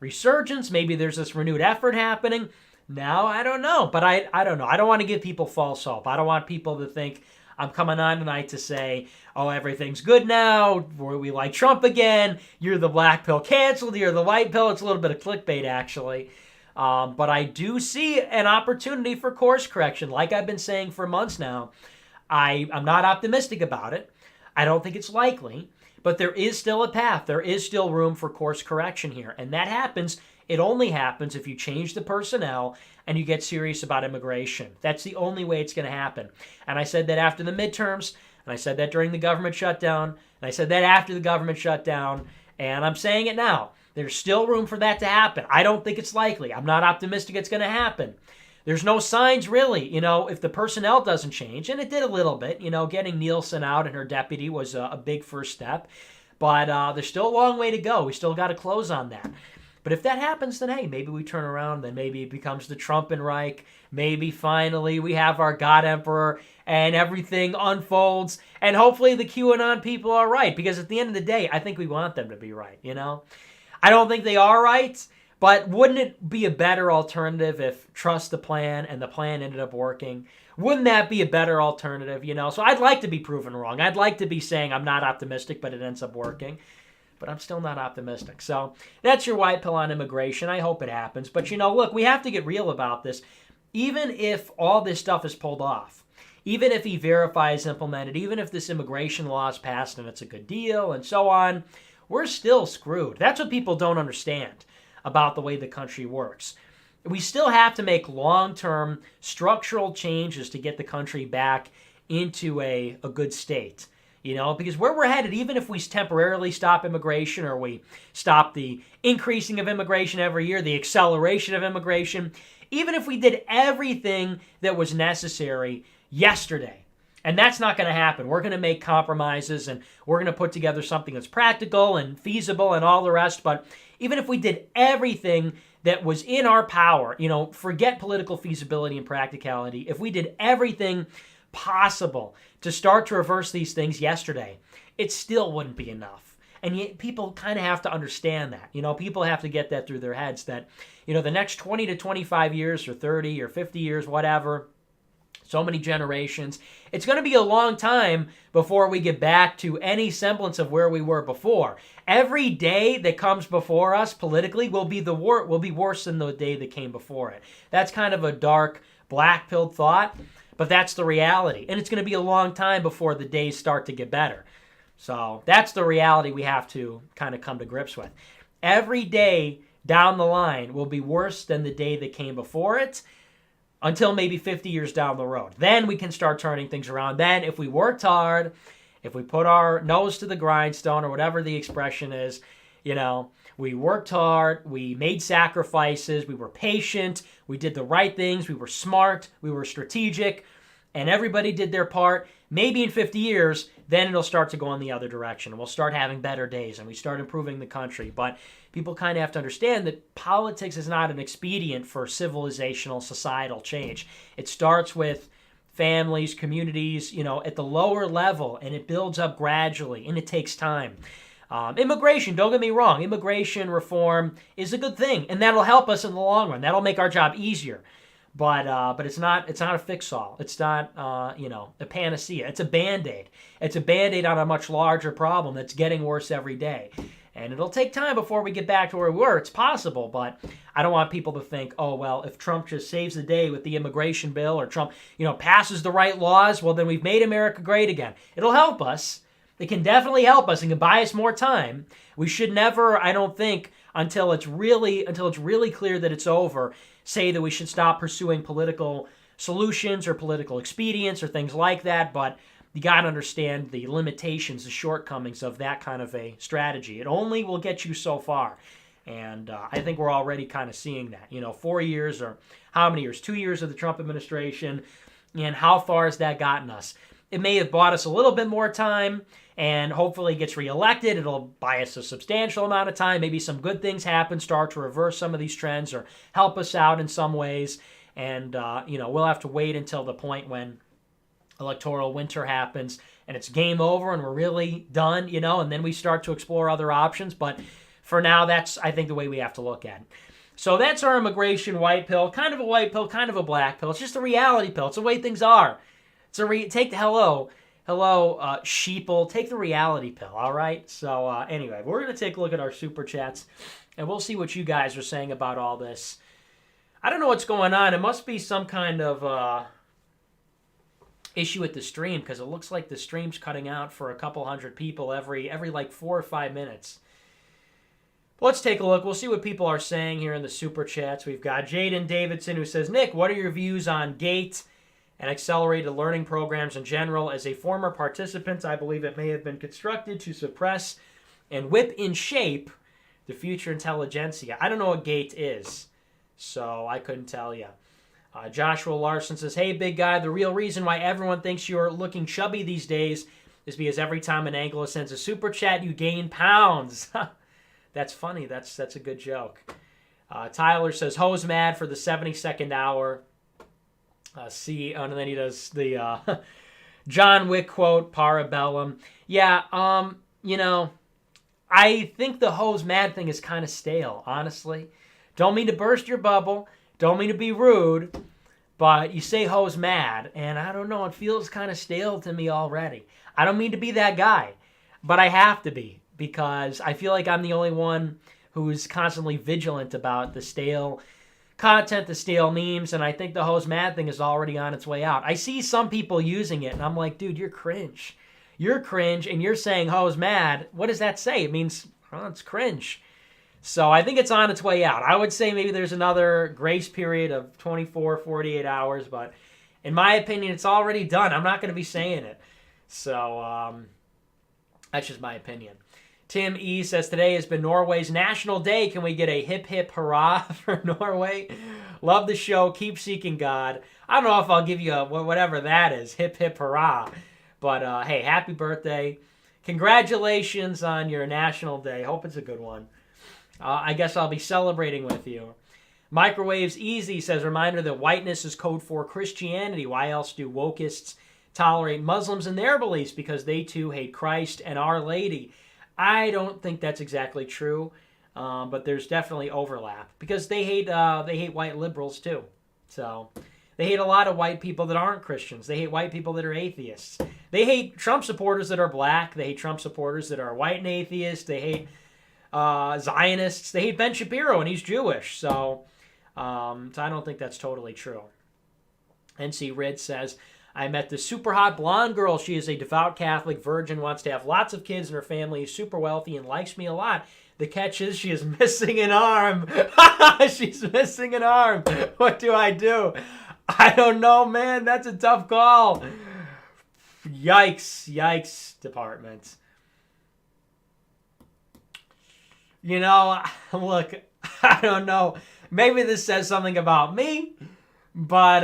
resurgence, maybe there's this renewed effort happening. Now, I don't know, but I don't know. I don't want to give people false hope. I don't want people to think I'm coming on tonight to say, oh, everything's good now, we like Trump again, you're the black pill canceled, you're the white pill. It's a little bit of clickbait, actually. But I do see an opportunity for course correction. Like I've been saying for months now, I'm not optimistic about it. I don't think it's likely. But there is still a path. There is still room for course correction here. And that happens, it only happens if you change the personnel and you get serious about immigration. That's the only way it's going to happen. And I said that after the midterms, and I said that during the government shutdown, and I said that after the government shutdown, and I'm saying it now. There's still room for that to happen. I don't think it's likely. I'm not optimistic it's going to happen. There's no signs really, if the personnel doesn't change, and it did a little bit, getting Nielsen out and her deputy was a big first step, but there's still a long way to go. We still got to close on that. But if that happens, then hey, maybe we turn around, then maybe it becomes the Trumpenreich, maybe finally we have our God Emperor and everything unfolds, and hopefully the QAnon people are right, because at the end of the day, I think we want them to be right, I don't think they are right. But wouldn't it be a better alternative if trust the plan and the plan ended up working? Wouldn't that be a better alternative, So I'd like to be proven wrong. I'd like to be saying I'm not optimistic, but it ends up working. But I'm still not optimistic. So that's your white pill on immigration. I hope it happens. But, look, we have to get real about this. Even if all this stuff is pulled off, even if E-Verify is implemented, even if this immigration law is passed and it's a good deal and so on, we're still screwed. That's what people don't understand about the way the country works. We still have to make long-term structural changes to get the country back into a good state. Because where we're headed, even if we temporarily stop immigration or we stop the increasing of immigration every year, the acceleration of immigration, even if we did everything that was necessary yesterday, and that's not going to happen. We're going to make compromises and we're going to put together something that's practical and feasible and all the rest. But even if we did everything that was in our power, forget political feasibility and practicality, if we did everything possible to start to reverse these things yesterday, it still wouldn't be enough. And yet people kind of have to understand that. People have to get that through their heads that, the next 20 to 25 years or 30 or 50 years, whatever, so many generations, it's going to be a long time before we get back to any semblance of where we were before. Every day that comes before us politically will be worse than the day that came before it. That's kind of a dark, black-pilled thought, but that's the reality. And it's going to be a long time before the days start to get better. So that's the reality we have to kind of come to grips with. Every day down the line will be worse than the day that came before it, until maybe 50 years down the road. Then we can start turning things around. Then if we worked hard, if we put our nose to the grindstone or whatever the expression is, You know, we worked hard, we made sacrifices, we were patient, we did the right things, we were smart, we were strategic, and everybody did their part. Maybe in 50 years, then it'll start to go in the other direction. We'll start having better days and we start improving the country. But people kind of have to understand that politics is not an expedient for civilizational, societal change. It starts with families, communities, at the lower level, and it builds up gradually, and it takes time. Immigration, don't get me wrong, immigration reform is a good thing, and that'll help us in the long run. That'll make our job easier. But it's not a fix-all. It's not a panacea. It's a Band-Aid. It's a Band-Aid on a much larger problem that's getting worse every day. And it'll take time before we get back to where we were. It's possible, but I don't want people to think, oh, well, if Trump just saves the day with the immigration bill or Trump, passes the right laws, well, then we've made America great again. It'll help us. It can definitely help us and can buy us more time. We should never, I don't think, until it's really clear that it's over, say that we should stop pursuing political solutions or political expedients or things like that, but you got to understand the limitations, the shortcomings of that kind of a strategy. It only will get you so far, and I think we're already kind of seeing that. 4 years or how many years? 2 years of the Trump administration, and how far has that gotten us? It may have bought us a little bit more time, and hopefully gets reelected. It'll buy us a substantial amount of time. Maybe some good things happen, start to reverse some of these trends or help us out in some ways. And, we'll have to wait until the point when electoral winter happens and it's game over and we're really done, and then we start to explore other options. But for now, that's, I think, the way we have to look at it. So that's our immigration white pill. Kind of a white pill, kind of a black pill. It's just a reality pill. It's the way things are. Take the hello, sheeple. Take the reality pill, all right? So anyway, we're going to take a look at our super chats, and we'll see what you guys are saying about all this. I don't know what's going on. It must be some kind of issue with the stream, because it looks like the stream's cutting out for a couple hundred people every like 4 or 5 minutes. But let's take a look. We'll see what people are saying here in the super chats. We've got Jaden Davidson who says, Nick, what are your views on GATE and accelerated learning programs in general? As a former participant, I believe it may have been constructed to suppress and whip in shape the future intelligentsia. I don't know what GATE is, so I couldn't tell you. Joshua Larson says, hey, big guy, the real reason why everyone thinks you're looking chubby these days is because every time an Anglo sends a super chat, you gain pounds. That's funny. That's a good joke. Tyler says, Ho's mad for the 72nd hour. And then he does the John Wick quote, Parabellum. Yeah, I think the Ho's mad thing is kind of stale, honestly. Don't mean to burst your bubble. Don't mean to be rude. But you say Ho's mad, and I don't know, it feels kind of stale to me already. I don't mean to be that guy, but I have to be, because I feel like I'm the only one who's constantly vigilant about the stale content, the stale memes, and I think the Ho's mad thing is already on its way out. I see some people using it, and I'm like, dude, you're cringe. You're cringe, and you're saying Ho's mad. What does that say? It means, it's cringe. So I think it's on its way out. I would say maybe there's another grace period of 24, 48 hours, but in my opinion, it's already done. I'm not going to be saying it. So that's just my opinion. Tim E. says, today has been Norway's National Day. Can we get a hip hip hurrah for Norway? Love the show. Keep seeking God. I don't know if I'll give you whatever that is, hip hip hurrah. But hey, happy birthday. Congratulations on your National Day. Hope it's a good one. I guess I'll be celebrating with you. Microwaves Easy says, reminder that whiteness is code for Christianity. Why else do wokeists tolerate Muslims and their beliefs? Because they too hate Christ and Our Lady. I don't think that's exactly true, but there's definitely overlap, because they hate white liberals too. So they hate a lot of white people that aren't Christians. They hate white people that are atheists. They hate Trump supporters that are black. They hate Trump supporters that are white and atheists. They hate Zionists. They hate Ben Shapiro, and he's Jewish. So I don't think that's totally true. NC Rid says, I met this super hot blonde girl. She is a devout Catholic virgin, wants to have lots of kids in her family, is super wealthy, and likes me a lot. The catch is she is missing an arm. She's missing an arm. What do? I don't know, man. That's a tough call. Yikes, department. Look, I don't know. Maybe this says something about me, but,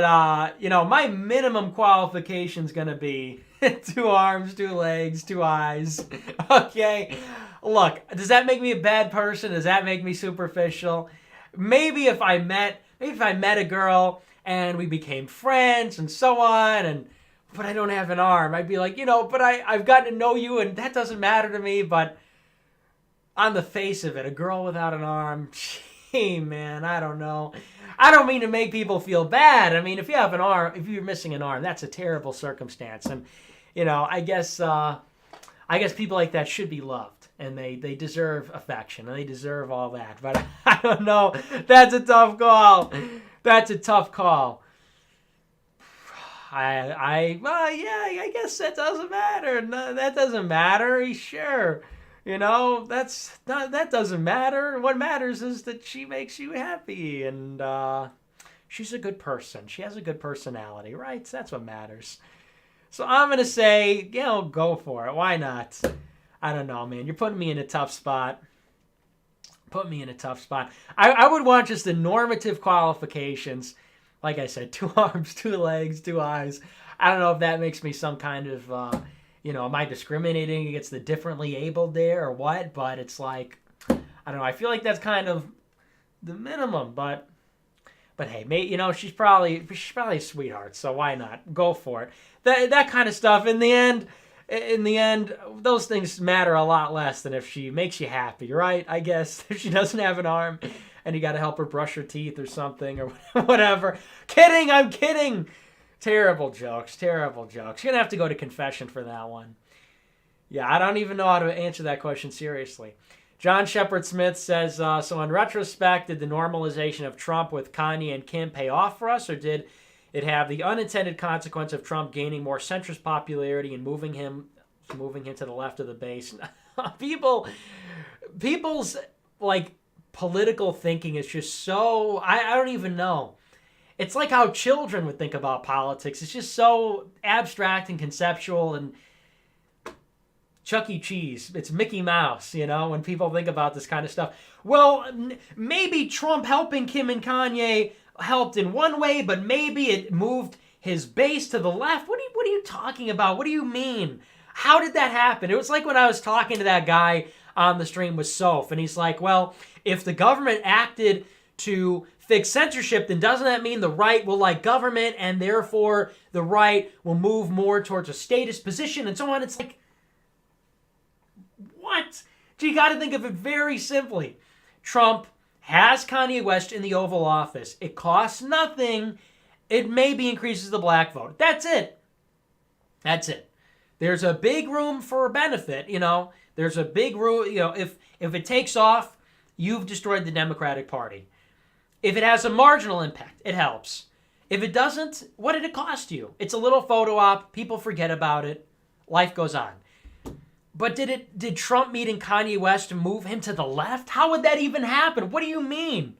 my minimum qualification is going to be 2 arms, 2 legs, 2 eyes. Okay? Look, does that make me a bad person? Does that make me superficial? Maybe if I met a girl and we became friends and so on, but I don't have an arm, I'd be like, but I've gotten to know you and that doesn't matter to me. But on the face of it, a girl without an arm, gee, man, I don't know. I don't mean to make people feel bad. I mean, if you have an arm, if you're missing an arm, that's a terrible circumstance. And, I guess people like that should be loved. And they deserve affection. And they deserve all that. But I don't know. That's a tough call. I guess that doesn't matter. No, that doesn't matter. Sure. That doesn't matter. What matters is that she makes you happy, and she's a good person. She has a good personality, right? That's what matters. So I'm going to say, go for it. Why not? I don't know, man. You're putting me in a tough spot. I would want just the normative qualifications. Like I said, 2 arms, 2 legs, 2 eyes. I don't know if that makes me some kind of, am I discriminating against the differently abled there or what? But it's like, I don't know. I feel like that's kind of the minimum. But hey, she's probably a sweetheart. So why not? Go for it. That kind of stuff. In the end, those things matter a lot less than if she makes you happy, right? I guess if she doesn't have an arm and you got to help her brush her teeth or something or whatever. I'm kidding. Terrible jokes. You're going to have to go to confession for that one. Yeah, I don't even know how to answer that question seriously. John Shepard Smith says, so in retrospect, did the normalization of Trump with Kanye and Kim pay off for us, or did it have the unintended consequence of Trump gaining more centrist popularity and moving him to the left of the base? People's political thinking is just so, I don't even know. It's like how children would think about politics. It's just so abstract and conceptual and Chuck E. Cheese. It's Mickey Mouse, when people think about this kind of stuff. Well, maybe Trump helping Kim and Kanye helped in one way, but maybe it moved his base to the left. What are you talking about? What do you mean? How did that happen? It was like when I was talking to that guy on the stream with Soph, and he's like, well, if the government acted to fix censorship, then doesn't that mean the right will like government, and therefore the right will move more towards a statist position and so on? It's like, what? You got to think of it very simply. Trump has Kanye West in the Oval Office. It costs nothing. It maybe increases the black vote. That's it. There's a big room for benefit, There's a big room, if it takes off, you've destroyed the Democratic Party. If it has a marginal impact, it helps. If it doesn't, what did it cost you? It's a little photo op. People forget about it. Life goes on. But did Trump meeting Kanye West move him to the left? How would that even happen? What do you mean?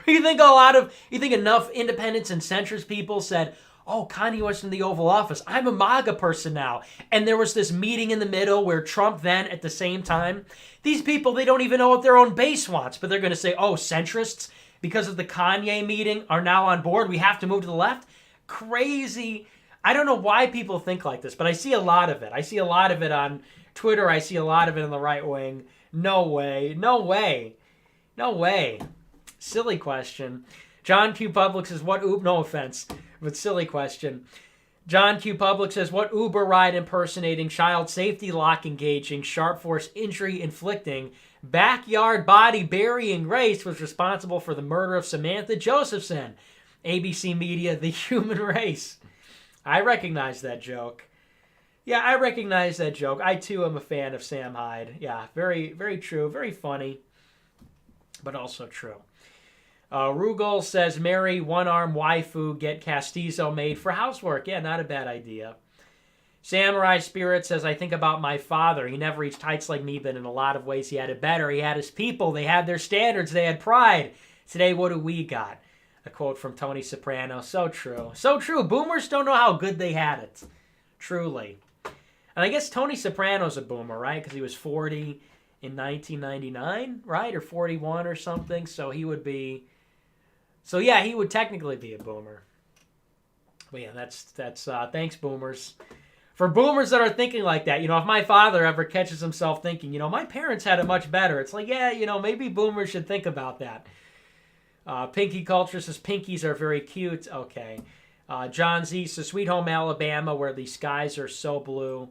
You think enough independents and centrist people said, oh, Kanye West in the Oval Office, I'm a MAGA person now. And there was this meeting in the middle where Trump then at the same time, these people, they don't even know what their own base wants, but they're going to say, oh, centrists, because of the Kanye meeting, are now on board. We have to move to the left. Crazy. I don't know why people think like this, but I see a lot of it. I see a lot of it on Twitter. I see a lot of it in the right wing. No way. Silly question. John Q. Public says, no offense, but silly question. John Q. Public says, what Uber ride impersonating, child safety lock engaging, sharp force injury inflicting, backyard body burying race was responsible for the murder of Samantha Josephson? ABC Media, The Human Race. I recognize that joke. Yeah, I recognize that joke. I, too, am a fan of Sam Hyde. Yeah, very, very true. Very funny, but also true. Rugal says, marry one-arm waifu, get castizo made for housework. Yeah, not a bad idea. Samurai Spirit says, I think about my father. He never reached heights like me, but in a lot of ways he had it better. He had his people. They had their standards. They had pride. Today, what do we got? A quote from Tony Soprano. So true. So true. Boomers don't know how good they had it. Truly. And I guess Tony Soprano's a boomer, right? Because he was 40 in 1999, right? Or 41 or something. So he would be... So yeah, he would technically be a boomer. But yeah, that's thanks, boomers. For boomers that are thinking like that, if my father ever catches himself thinking, my parents had it much better, it's like, yeah, maybe boomers should think about that. Pinky Culture says pinkies are very cute. Okay. John Z says Sweet Home Alabama, where the skies are so blue.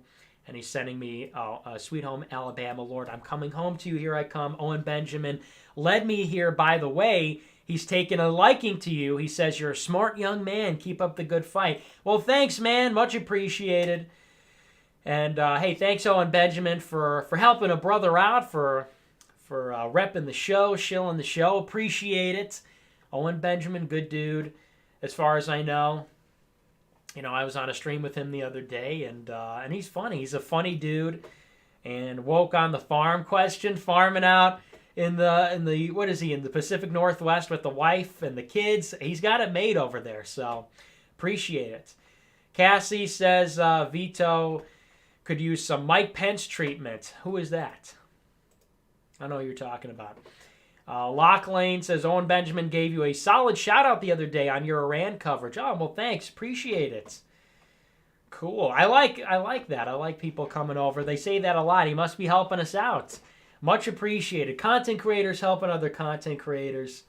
And he's sending me, Sweet Home Alabama, Lord, I'm coming home to you. Here I come. Owen Benjamin led me here. By the way, he's taken a liking to you. He says you're a smart young man. Keep up the good fight. Well, thanks, man. Much appreciated. And hey, thanks, Owen Benjamin, for helping a brother out, for repping the show, shilling the show. Appreciate it. Owen Benjamin, good dude, as far as I know. I was on a stream with him the other day, and he's funny. He's a funny dude. And woke on the farm question, farming out in the what is he, in the Pacific Northwest with the wife and the kids. He's got it made over there, so appreciate it. Cassie says Vito could use some Mike Pence treatment. Who is that? I know who you're talking about. Lock Lane says Owen Benjamin gave you a solid shout out the other day on your Iran coverage. Oh, well, thanks. Appreciate it. Cool. I like that. I like people coming over. They say that a lot. He must be helping us out. Much appreciated. Content creators helping other content creators.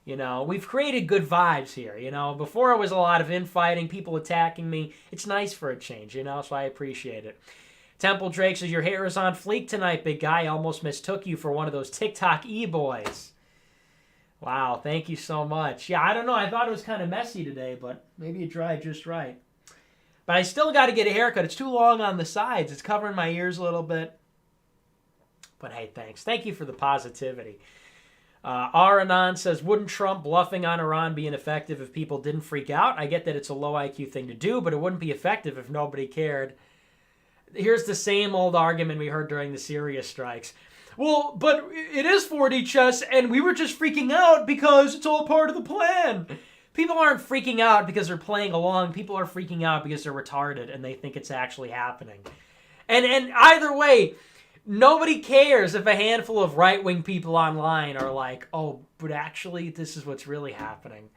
We've created good vibes here. Before it was a lot of infighting, people attacking me. It's nice for a change, so I appreciate it. Temple Drake says, your hair is on fleek tonight, big guy. I almost mistook you for one of those TikTok e-boys. Wow, thank you so much. Yeah, I don't know. I thought it was kind of messy today, but maybe it dried just right. But I still got to get a haircut. It's too long on the sides. It's covering my ears a little bit. But hey, thanks. Thank you for the positivity. Aranon says, wouldn't Trump bluffing on Iran be ineffective if people didn't freak out? I get that it's a low IQ thing to do, but it wouldn't be effective if nobody cared. Here's the same old argument we heard during the Syria strikes. Well, but it is 4D chess, and we were just freaking out because it's all part of the plan. People aren't freaking out because they're playing along. People are freaking out because they're retarded and they think it's actually happening. And either way, nobody cares if a handful of right-wing people online are like, oh, but actually this is what's really happening.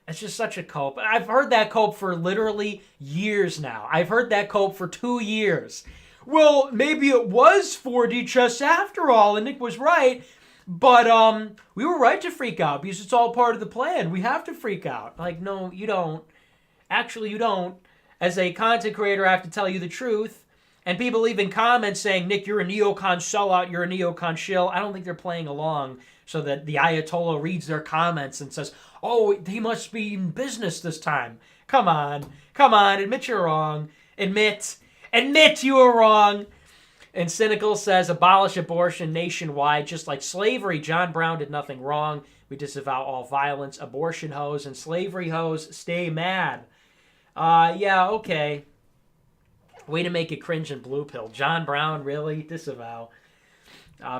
It's just such a cope. I've heard that cope for literally years now. I've heard that cope for 2 years. Well, maybe it was 4D chess after all, and Nick was right. But we were right to freak out because it's all part of the plan. We have to freak out. Like, no, you don't. Actually, you don't. As a content creator, I have to tell you the truth. And people leaving comments saying, Nick, you're a neocon sellout, you're a neocon shill. I don't think they're playing along so that the Ayatollah reads their comments and says, oh, he must be in business this time. Come on, admit you're wrong. Admit you were wrong. And Cynical says, abolish abortion nationwide, just like slavery. John Brown did nothing wrong. We disavow all violence. Abortion hoes and slavery hoes, stay mad. Yeah, okay. Way to make it cringe and blue pill. John Brown, really? Disavow.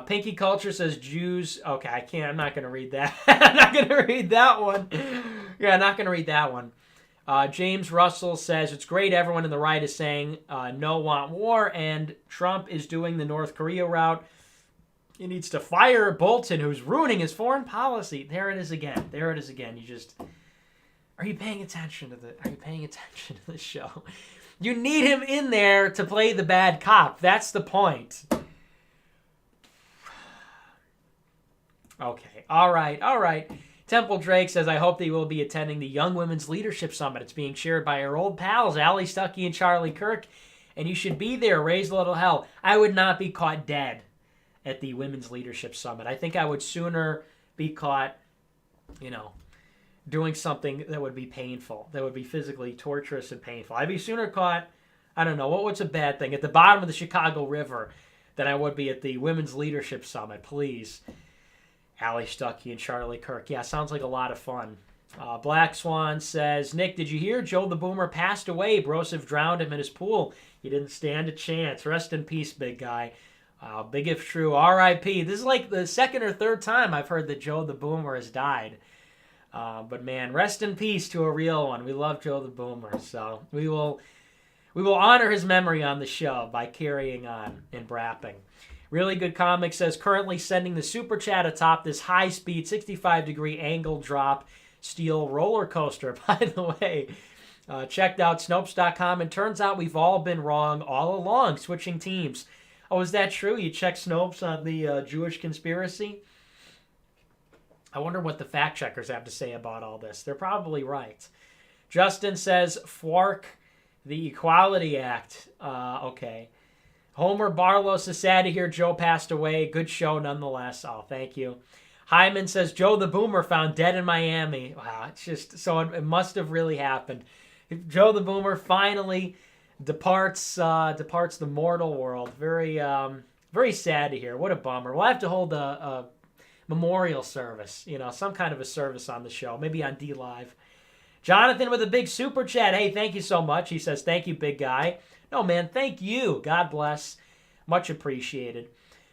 Pinky Culture says Jews. Okay, I'm not going to read that. I'm not going to read that one. Yeah, I'm not going to read that one. James Russell says, it's great everyone in the right is saying no want war, and Trump is doing the North Korea route. He needs to fire Bolton, who's ruining his foreign policy. There it is again. You just... Are you paying attention to the show? You need him in there to play the bad cop. That's the point. Okay. All right. Temple Drake says, I hope they will be attending the Young Women's Leadership Summit. It's being chaired by our old pals, Allie Stuckey and Charlie Kirk. And you should be there. Raise a little hell. I would not be caught dead at the Women's Leadership Summit. I think I would sooner be caught, doing something that would be painful, that would be physically torturous and painful. I'd be sooner caught, I don't know, what's a bad thing, at the bottom of the Chicago River than I would be at the Women's Leadership Summit. Please. Allie Stuckey and Charlie Kirk. Yeah, sounds like a lot of fun. Black Swan says, Nick, did you hear Joe the Boomer passed away? Broseph drowned him in his pool. He didn't stand a chance. Rest in peace, big guy. Big if true. R.I.P. This is like the second or third time I've heard that Joe the Boomer has died. But man, rest in peace to a real one. We love Joe the Boomer, so we will honor his memory on the show by carrying on and brapping. Really Good Comic says, currently sending the super chat atop this high-speed 65-degree angle drop steel roller coaster. By the way, checked out Snopes.com, and turns out we've all been wrong all along, switching teams. Oh, is that true? You checked Snopes on the Jewish conspiracy? I wonder what the fact checkers have to say about all this. They're probably right. Justin says, "Fork the Equality Act." Okay. Homer Barlos is sad to hear Joe passed away. Good show nonetheless. Oh, thank you. Hyman says, Joe the Boomer found dead in Miami. Wow, it's just, so it must have really happened. Joe the Boomer finally departs the mortal world. Very, very sad to hear. What a bummer. We'll have to hold a memorial service, some kind of a service on the show, maybe on D Live. Jonathan with a big super chat. Hey, thank you so much. He says, thank you, big guy. No, man, thank you. God bless. Much appreciated.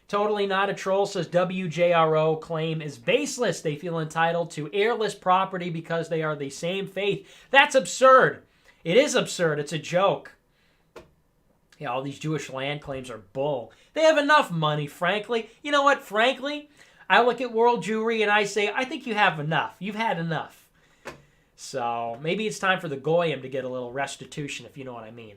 Totally Not a Troll says, WJRO claim is baseless. They feel entitled to airless property because they are the same faith. That's absurd. It is absurd. It's a joke. Yeah, all these Jewish land claims are bull. They have enough money, frankly. You know what? Frankly, I look at World Jewry and I say, I think you have enough. You've had enough. So maybe it's time for the Goyim to get a little restitution, if you know what I mean.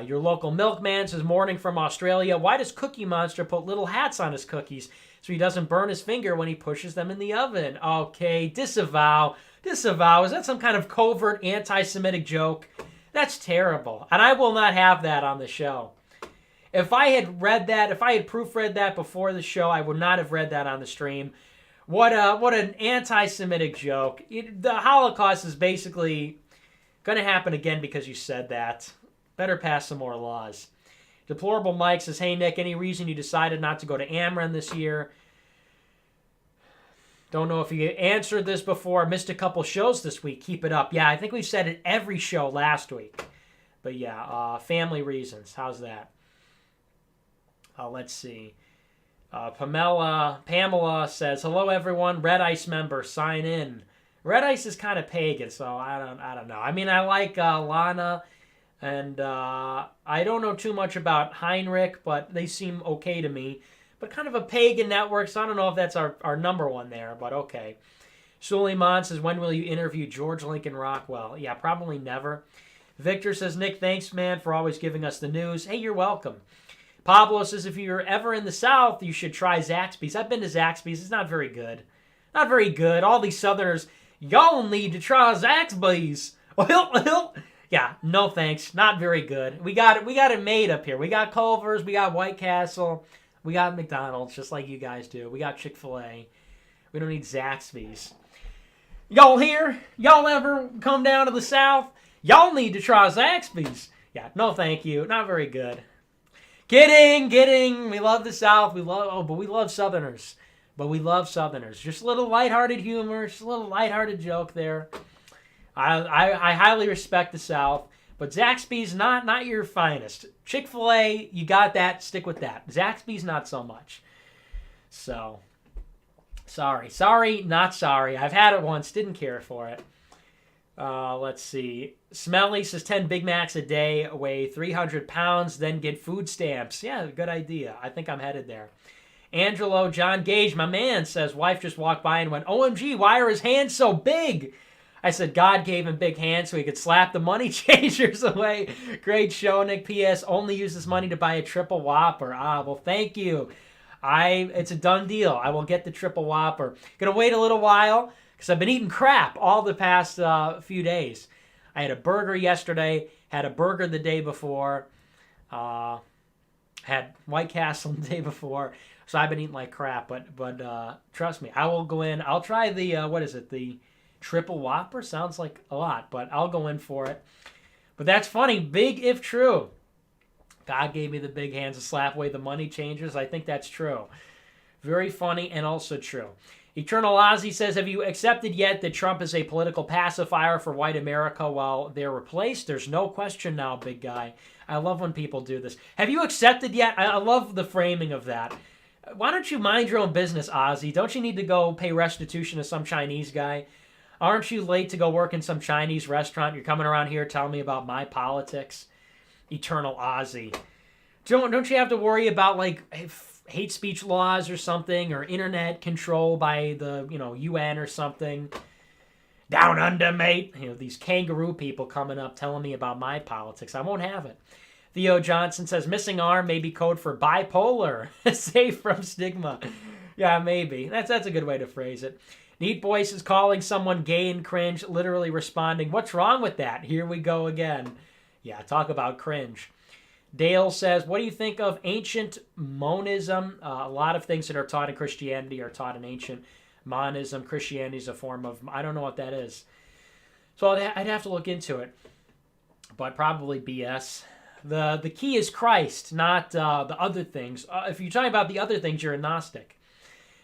Your local milkman says, morning from Australia. Why does Cookie Monster put little hats on his cookies so he doesn't burn his finger when he pushes them in the oven? Okay, disavow. Disavow. Is that some kind of covert anti-Semitic joke? That's terrible. And I will not have that on the show. If I had read that, if I had proofread that before the show, I would not have read that on the stream. What an anti-Semitic joke. The Holocaust is basically going to happen again because you said that. Better pass some more laws. Deplorable Mike says, hey, Nick, any reason you decided not to go to Ameren this year? Don't know if you answered this before. Missed a couple shows this week. Keep it up. Yeah, I think we said it every show last week. But yeah, family reasons. How's that? Let's see. Pamela says, hello, everyone. Red Ice member, sign in. Red Ice is kind of pagan, so I don't know. I mean, I like Lana. And I don't know too much about Heinrich, but they seem okay to me. But kind of a pagan network, so I don't know if that's our number one there, but okay. Suleiman says, when will you interview George Lincoln Rockwell? Yeah, probably never. Victor says, Nick, thanks, man, for always giving us the news. Hey, you're welcome. Pablo says, if you're ever in the South, you should try Zaxby's. I've been to Zaxby's. It's not very good. Not very good. All these Southerners, y'all need to try Zaxby's. Yeah, no thanks. Not very good. We got it made up here. We got Culver's, we got White Castle, we got McDonald's, just like you guys do. We got Chick-fil-A. We don't need Zaxby's. Y'all here? Y'all ever come down to the South? Y'all need to try Zaxby's. Yeah, no thank you. Not very good. Kidding. We love the South. but we love Southerners. Just a little lighthearted humor, just a little lighthearted joke there. I highly respect the South, but Zaxby's not your finest. Chick-fil-A, you got that, stick with that. Zaxby's not so much. So, sorry, not sorry. I've had it once, didn't care for it. Let's see. Smelly says 10 Big Macs a day, weigh 300 pounds, then get food stamps. Yeah, good idea. I think I'm headed there. Angelo John Gage, my man, says wife just walked by and went, OMG, why are his hands so big? I said God gave him big hands so he could slap the money changers away. Great show, Nick. P.S. Only use this money to buy a triple Whopper. Well, thank you. It's a done deal. I will get the triple Whopper. Gonna wait a little while because I've been eating crap all the past few days. I had a burger yesterday. Had a burger the day before. Had White Castle the day before. So I've been eating like crap. But trust me, I will go in. I'll try the the triple Whopper. Sounds like a lot, but I'll go in for it. But that's funny. Big if true. God gave me the big hands to slap away the money changers. I think that's true. Very funny and also true. Eternal Ozzy says, have you accepted yet that Trump is a political pacifier for white America while they're replaced? There's no question now, big guy. I love when people do this. Have you accepted yet? I love the framing of that. Why don't you mind your own business, Ozzy? Don't you need to go pay restitution to some Chinese guy? Aren't you late to go work in some Chinese restaurant? You're coming around here telling me about my politics? Eternal Ozzy. Don't you have to worry about like hate speech laws or something, or internet control by the UN or something? Down under, mate. These kangaroo people coming up telling me about my politics. I won't have it. Theo Johnson says missing arm may be code for bipolar, safe from stigma. Yeah, maybe. That's a good way to phrase it. Neat Voice is calling someone gay and cringe, literally responding, "What's wrong with that? Here we go again." Yeah, talk about cringe. Dale says, what do you think of ancient monism? A lot of things that are taught in Christianity are taught in ancient monism. Christianity is a form of, I don't know what that is. So I'd have to look into it. But probably BS. The key is Christ, not the other things. If you're talking about the other things, you're a Gnostic.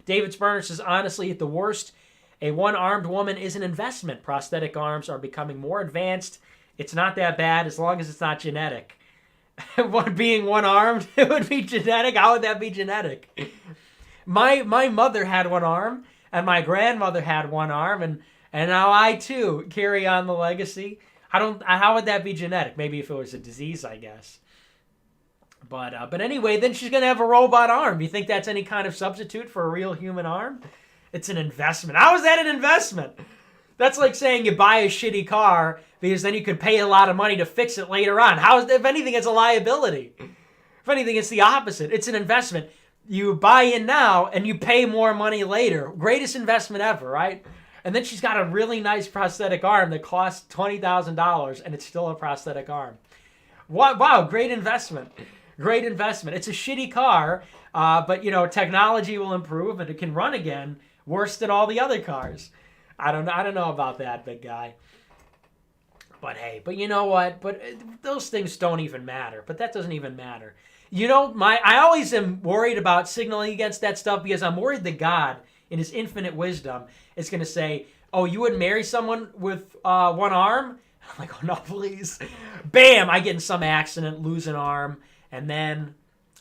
David Spurner says, honestly, at the worst, a one-armed woman is an investment. Prosthetic arms are becoming more advanced. It's not that bad as long as it's not genetic. Being one-armed, it would be genetic? How would that be genetic? My mother had one arm, and my grandmother had one arm, and now I, too, carry on the legacy. How would that be genetic? Maybe if it was a disease, I guess. But anyway, then she's going to have a robot arm. You think that's any kind of substitute for a real human arm? It's an investment. How is that an investment? That's like saying you buy a shitty car because then you could pay a lot of money to fix it later on. If anything, it's a liability. If anything, it's the opposite. It's an investment. You buy in now and you pay more money later. Greatest investment ever, right? And then she's got a really nice prosthetic arm that costs $20,000 and it's still a prosthetic arm. Wow, great investment. Great investment. It's a shitty car, but technology will improve and it can run again worse than all the other cars. I don't know about that, big guy. But hey, but you know what? But those things don't even matter. But that doesn't even matter. I always am worried about signaling against that stuff because I'm worried that God, in his infinite wisdom, is going to say, oh, you wouldn't marry someone with one arm? I'm like, oh, no, please. Bam, I get in some accident, lose an arm, and then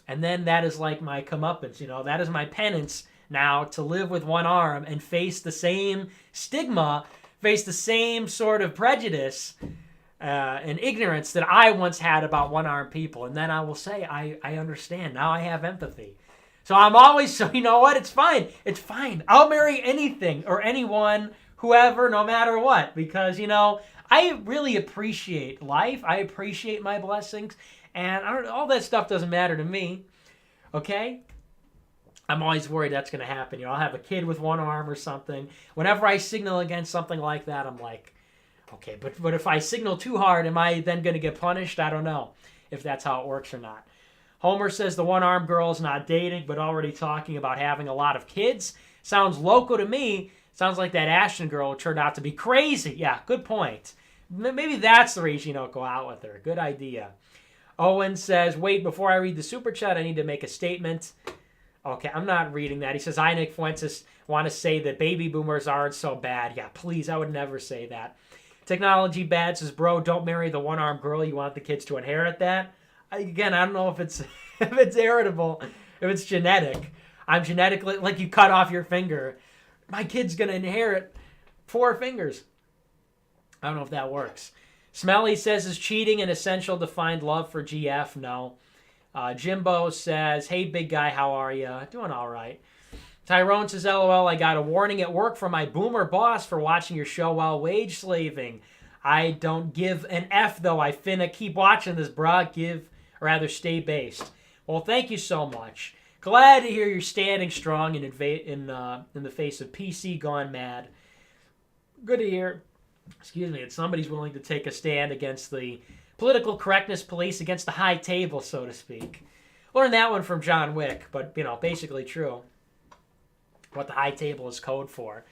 that is like my comeuppance. That is my penance now to live with one arm and face the same stigma, face the same sort of prejudice and ignorance that I once had about one-armed people. And then I will say, I understand. Now I have empathy. So I'm always, you know what? It's fine. It's fine. I'll marry anything or anyone, whoever, no matter what. Because, I really appreciate life. I appreciate my blessings. And all that stuff doesn't matter to me. Okay? I'm always worried that's going to happen. I'll have a kid with one arm or something. Whenever I signal against something like that, I'm like, okay, but if I signal too hard, am I then going to get punished? I don't know if that's how it works or not. Homer says the one-armed girl is not dating, but already talking about having a lot of kids. Sounds loco to me. Sounds like that Ashton girl turned out to be crazy. Yeah, good point. Maybe that's the reason you don't go out with her. Good idea. Owen says, wait, before I read the super chat, I need to make a statement. Okay, I'm not reading that. He says, I, NickJFuentes, want to say that baby boomers aren't so bad. Yeah, please, I would never say that. Technology Bad says, bro, don't marry the one-armed girl. You want the kids to inherit that? Again, I don't know if it's heritable, if it's genetic. I'm genetically, like you cut off your finger. My kid's going to inherit 4 fingers. I don't know if that works. Smelly says, is cheating an essential to find love for GF? No. Jimbo says, hey, big guy, how are you? Doing all right. Tyrone says, LOL, I got a warning at work from my boomer boss for watching your show while wage slaving. I don't give an F, though. I finna keep watching this, brah. Stay based. Well, thank you so much. Glad to hear you're standing strong in the face of PC gone mad. Good to hear, that somebody's willing to take a stand against the political correctness police, against the high table, so to speak. Learned that one from John Wick, but, basically true. What the high table is code for.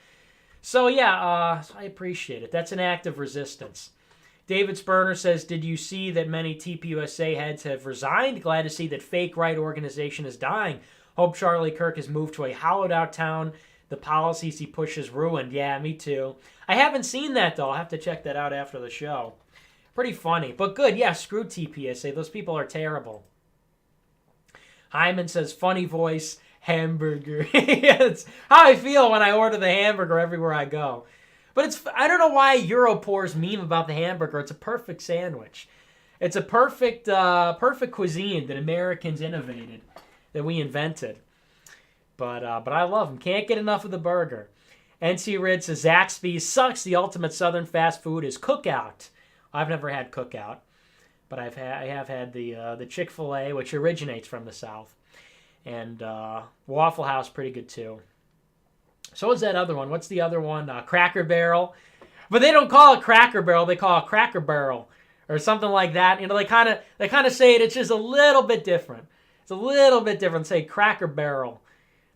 So, yeah, so I appreciate it. That's an act of resistance. David Spurner says, did you see that many TPUSA heads have resigned? Glad to see that fake right organization is dying. Hope Charlie Kirk has moved to a hollowed-out town. The policies he pushes ruined. Yeah, me too. I haven't seen that, though. I'll have to check that out after the show. Pretty funny, but good. Yeah, screw TPSA. Those people are terrible. Hyman says, funny voice, hamburger. It's how I feel when I order the hamburger everywhere I go. But I don't know why Europore's meme about the hamburger. It's a perfect sandwich. It's a perfect cuisine that Americans innovated, that we invented. But I love them. Can't get enough of the burger. NC Rid says Zaxby's sucks. The ultimate Southern fast food is Cookout. I've never had Cookout, but I have had the Chick-fil-A, which originates from the South, and Waffle House, pretty good too. So what's that other one? What's the other one? Cracker Barrel, but they don't call it Cracker Barrel. They call it Cracker Barrel or something like that. You know, they kind of say it. It's just a little bit different. It's a little bit different. Say Cracker Barrel.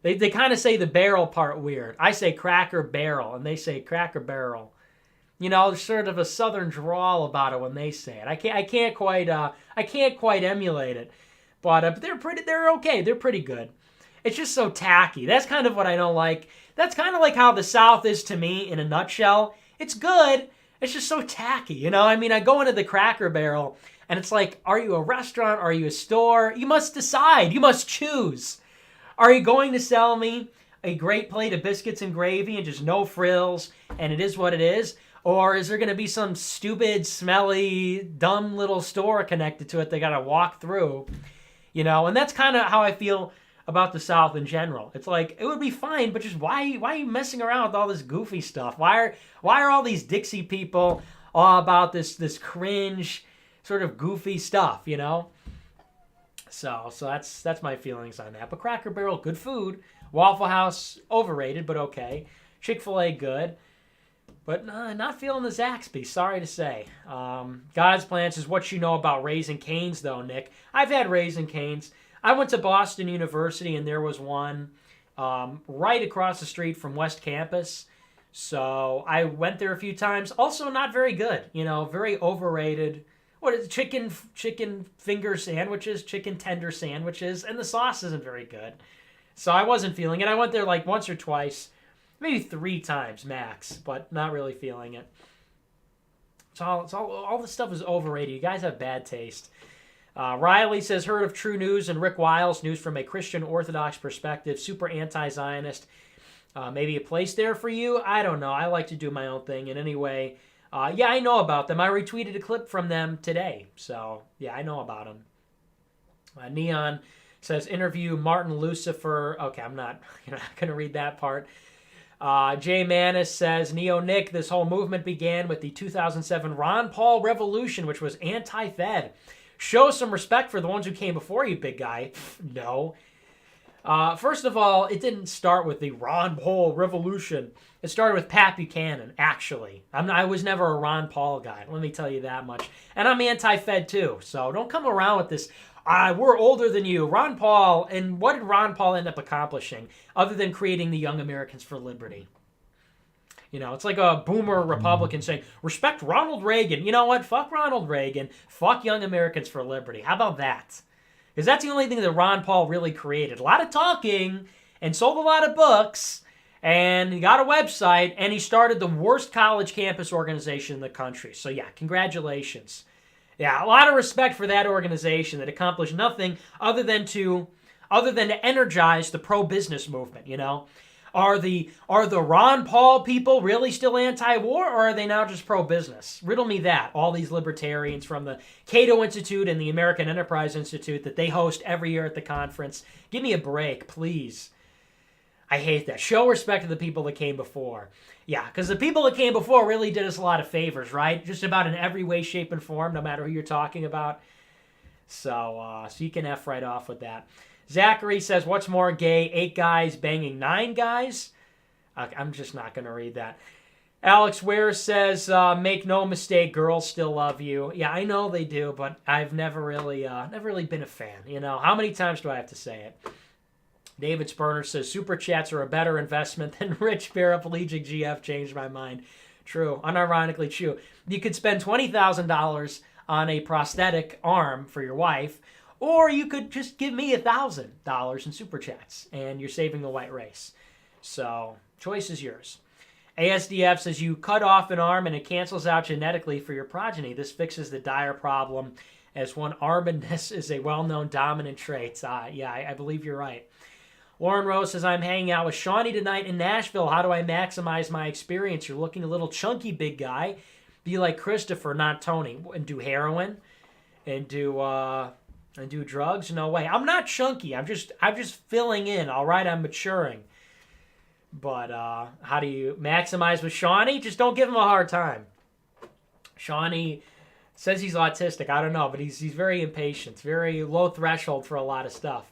They kind of say the barrel part weird. I say Cracker Barrel, and they say Cracker Barrel. You know, there's sort of a Southern drawl about it when they say it. I can't quite emulate it, but they're okay. They're pretty good. It's just so tacky. That's kind of what I don't like. That's kind of like how the South is to me in a nutshell. It's good. It's just so tacky. You know, I mean, I go into the Cracker Barrel, and it's like, are you a restaurant? Are you a store? You must decide. You must choose. Are you going to sell me a great plate of biscuits and gravy and just no frills, and it is what it is? Or is there going to be some stupid, smelly, dumb little store connected to it they got to walk through? You know, and that's kind of how I feel about the South in general. It's like, it would be fine, but just why are you messing around with all this goofy stuff? Why are all these Dixie people all about this cringe, sort of goofy stuff, you know? So that's my feelings on that. But Cracker Barrel, good food. Waffle House, overrated, but okay. Chick-fil-A, good. But not feeling the Zaxby, sorry to say. God's Plans is what you know about Raising Cane's, though, Nick. I've had Raising Cane's. I went to Boston University, and there was one right across the street from West Campus. So I went there a few times. Also not very good, you know, very overrated. What is it? Chicken finger sandwiches, chicken tender sandwiches, and the sauce isn't very good. So I wasn't feeling it. I went there like once or twice, maybe 3 times max, but not really feeling it. All this stuff is overrated. You guys have bad taste. Riley says, heard of True News and Rick Wiles, news from a Christian Orthodox perspective, super anti-Zionist. Maybe a place there for you? I don't know. I like to do my own thing. And anyway, yeah, I know about them. I retweeted a clip from them today. So, yeah, I know about them. Neon says, interview Martin Lucifer. Okay, I'm not going to read that part. Jay Manis says, Neo Nick, this whole movement began with the 2007 Ron Paul Revolution, which was anti-Fed. Show some respect for the ones who came before you, big guy. No. First of all, it didn't start with the Ron Paul Revolution. It started with Pat Buchanan, actually. I was never a Ron Paul guy, let me tell you that much. And I'm anti-Fed too, so don't come around with this, we're older than you. Ron Paul, and what did Ron Paul end up accomplishing other than creating the Young Americans for Liberty? You know, it's like a boomer Republican saying, respect Ronald Reagan. You know what? Fuck Ronald Reagan. Fuck Young Americans for Liberty. How about that? Because that's the only thing that Ron Paul really created. A lot of talking and sold a lot of books, and he got a website, and he started the worst college campus organization in the country. So yeah, congratulations. Yeah, a lot of respect for that organization that accomplished nothing other than to energize the pro-business movement, you know? Are the Ron Paul people really still anti-war, or are they now just pro-business? Riddle me that. All these libertarians from the Cato Institute and the American Enterprise Institute that they host every year at the conference. Give me a break, please. I hate that. Show respect to the people that came before. Yeah, because the people that came before really did us a lot of favors, right? Just about in every way, shape, and form, no matter who you're talking about. So you can F right off with that. Zachary says, what's more gay, 8 guys banging 9 guys? I'm just not going to read that. Alex Ware says, make no mistake, girls still love you. Yeah, I know they do, but I've never really been a fan. You know, how many times do I have to say it? David Spurner says, super chats are a better investment than rich paraplegic GF. Changed my mind. True. Unironically true. You could spend $20,000 on a prosthetic arm for your wife, or you could just give me $1,000 in super chats, and you're saving the white race. So, choice is yours. ASDF says you cut off an arm and it cancels out genetically for your progeny. This fixes the dire problem, as one-armedness is a well-known dominant trait. Yeah, I believe you're right. Lauren Rose says, I'm hanging out with Shawnee tonight in Nashville. How do I maximize my experience? You're looking a little chunky, big guy. Be like Christopher, not Tony, and do heroin. and do drugs. No way. I'm not chunky. I'm just filling in. All right, I'm maturing. But how do you maximize with Shawnee? Just don't give him a hard time. Shawnee says he's autistic. I don't know, but he's very impatient. Very low threshold for a lot of stuff.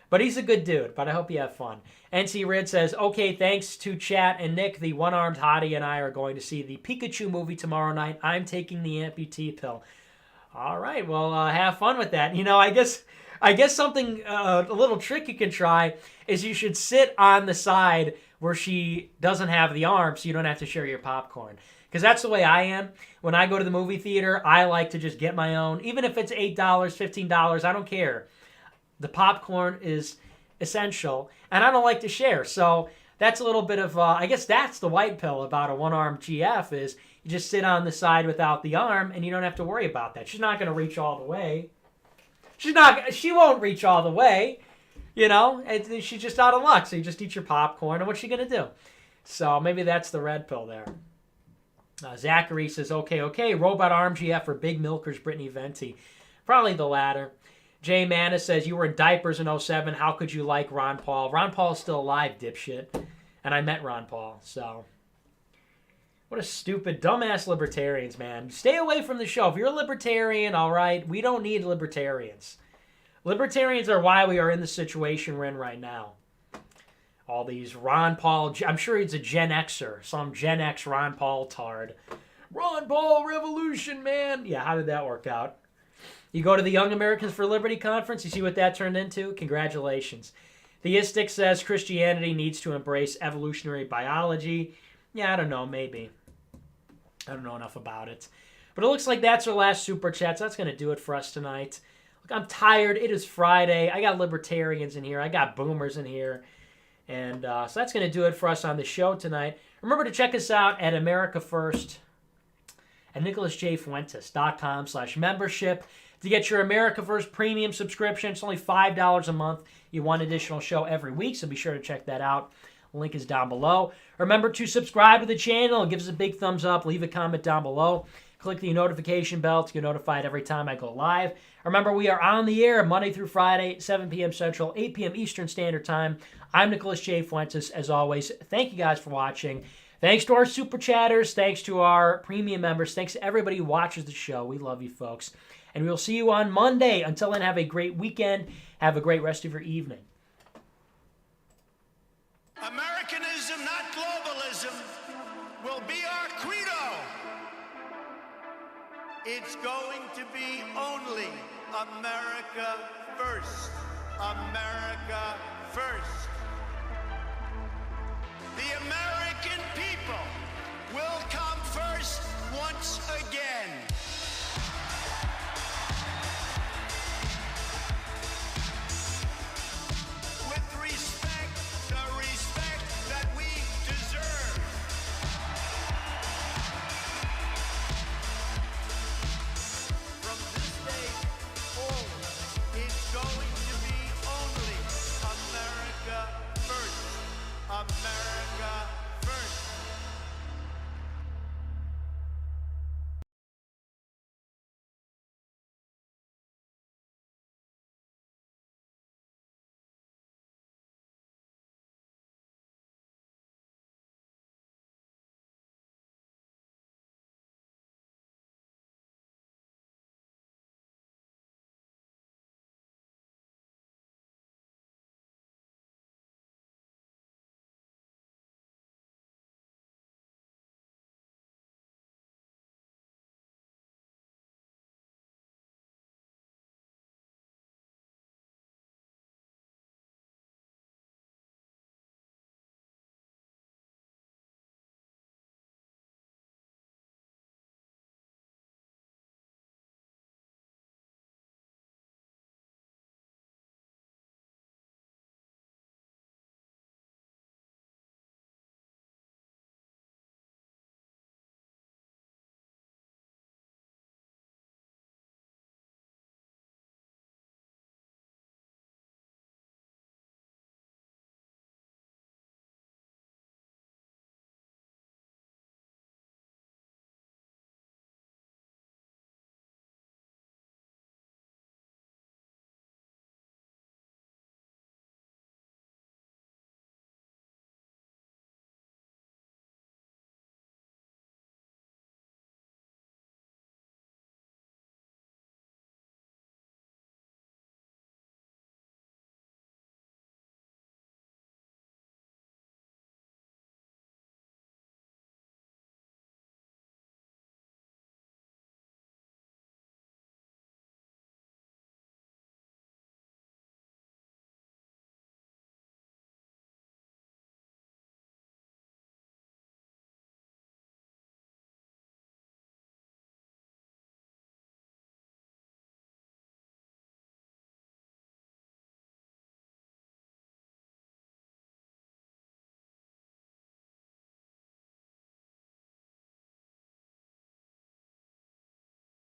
But he's a good dude, but I hope you have fun. NC Rid says, okay, thanks to Chat and Nick, the one-armed hottie and I are going to see the Pikachu movie tomorrow night. I'm taking the amputee pill. All right, well, have fun with that. You know, I guess something, a little trick you can try is you should sit on the side where she doesn't have the arm so you don't have to share your popcorn. Because that's the way I am. When I go to the movie theater, I like to just get my own. Even if it's $8, $15, I don't care. The popcorn is essential, and I don't like to share. So that's a little bit of, I guess that's the white pill about a one-armed GF is you just sit on the side without the arm, and you don't have to worry about that. She's not going to reach all the way. She won't reach all the way, you know. She's just out of luck, so you just eat your popcorn, and what's she going to do? So maybe that's the red pill there. Zachary says, okay, robot arm GF or big milkers Brittany Venti. Probably the latter. Jay Manis says, you were in diapers in 07. How could you like Ron Paul? Ron Paul's still alive, dipshit. And I met Ron Paul, so. What a stupid, dumbass libertarians, man. Stay away from the show. If you're a libertarian, all right, we don't need libertarians. Libertarians are why we are in the situation we're in right now. All these Ron Paul, I'm sure he's a Gen Xer, some Gen X Ron Paul tard. Ron Paul revolution, man. Yeah, how did that work out? You go to the Young Americans for Liberty conference, you see what that turned into? Congratulations. Theistic says Christianity needs to embrace evolutionary biology. Yeah, I don't know, maybe. I don't know enough about it. But it looks like that's our last Super Chat, so that's going to do it for us tonight. Look, I'm tired. It is Friday. I got libertarians in here. I got boomers in here. And so that's going to do it for us on the show tonight. Remember to check us out at America First at NickJFuentes.com/membership. To get your America First premium subscription, it's only $5 a month. You want an additional show every week, so be sure to check that out. Link is down below. Remember to subscribe to the channel. Give us a big thumbs up. Leave a comment down below. Click the notification bell to get notified every time I go live. Remember, we are on the air Monday through Friday, 7 p.m. Central, 8 p.m. Eastern Standard Time. I'm Nicholas J. Fuentes. As always, thank you guys for watching. Thanks to our Super Chatters. Thanks to our premium members. Thanks to everybody who watches the show. We love you, folks. And we'll see you on Monday. Until then, have a great weekend. Have a great rest of your evening. Americanism, not globalism, will be our credo. It's going to be only America first. America first.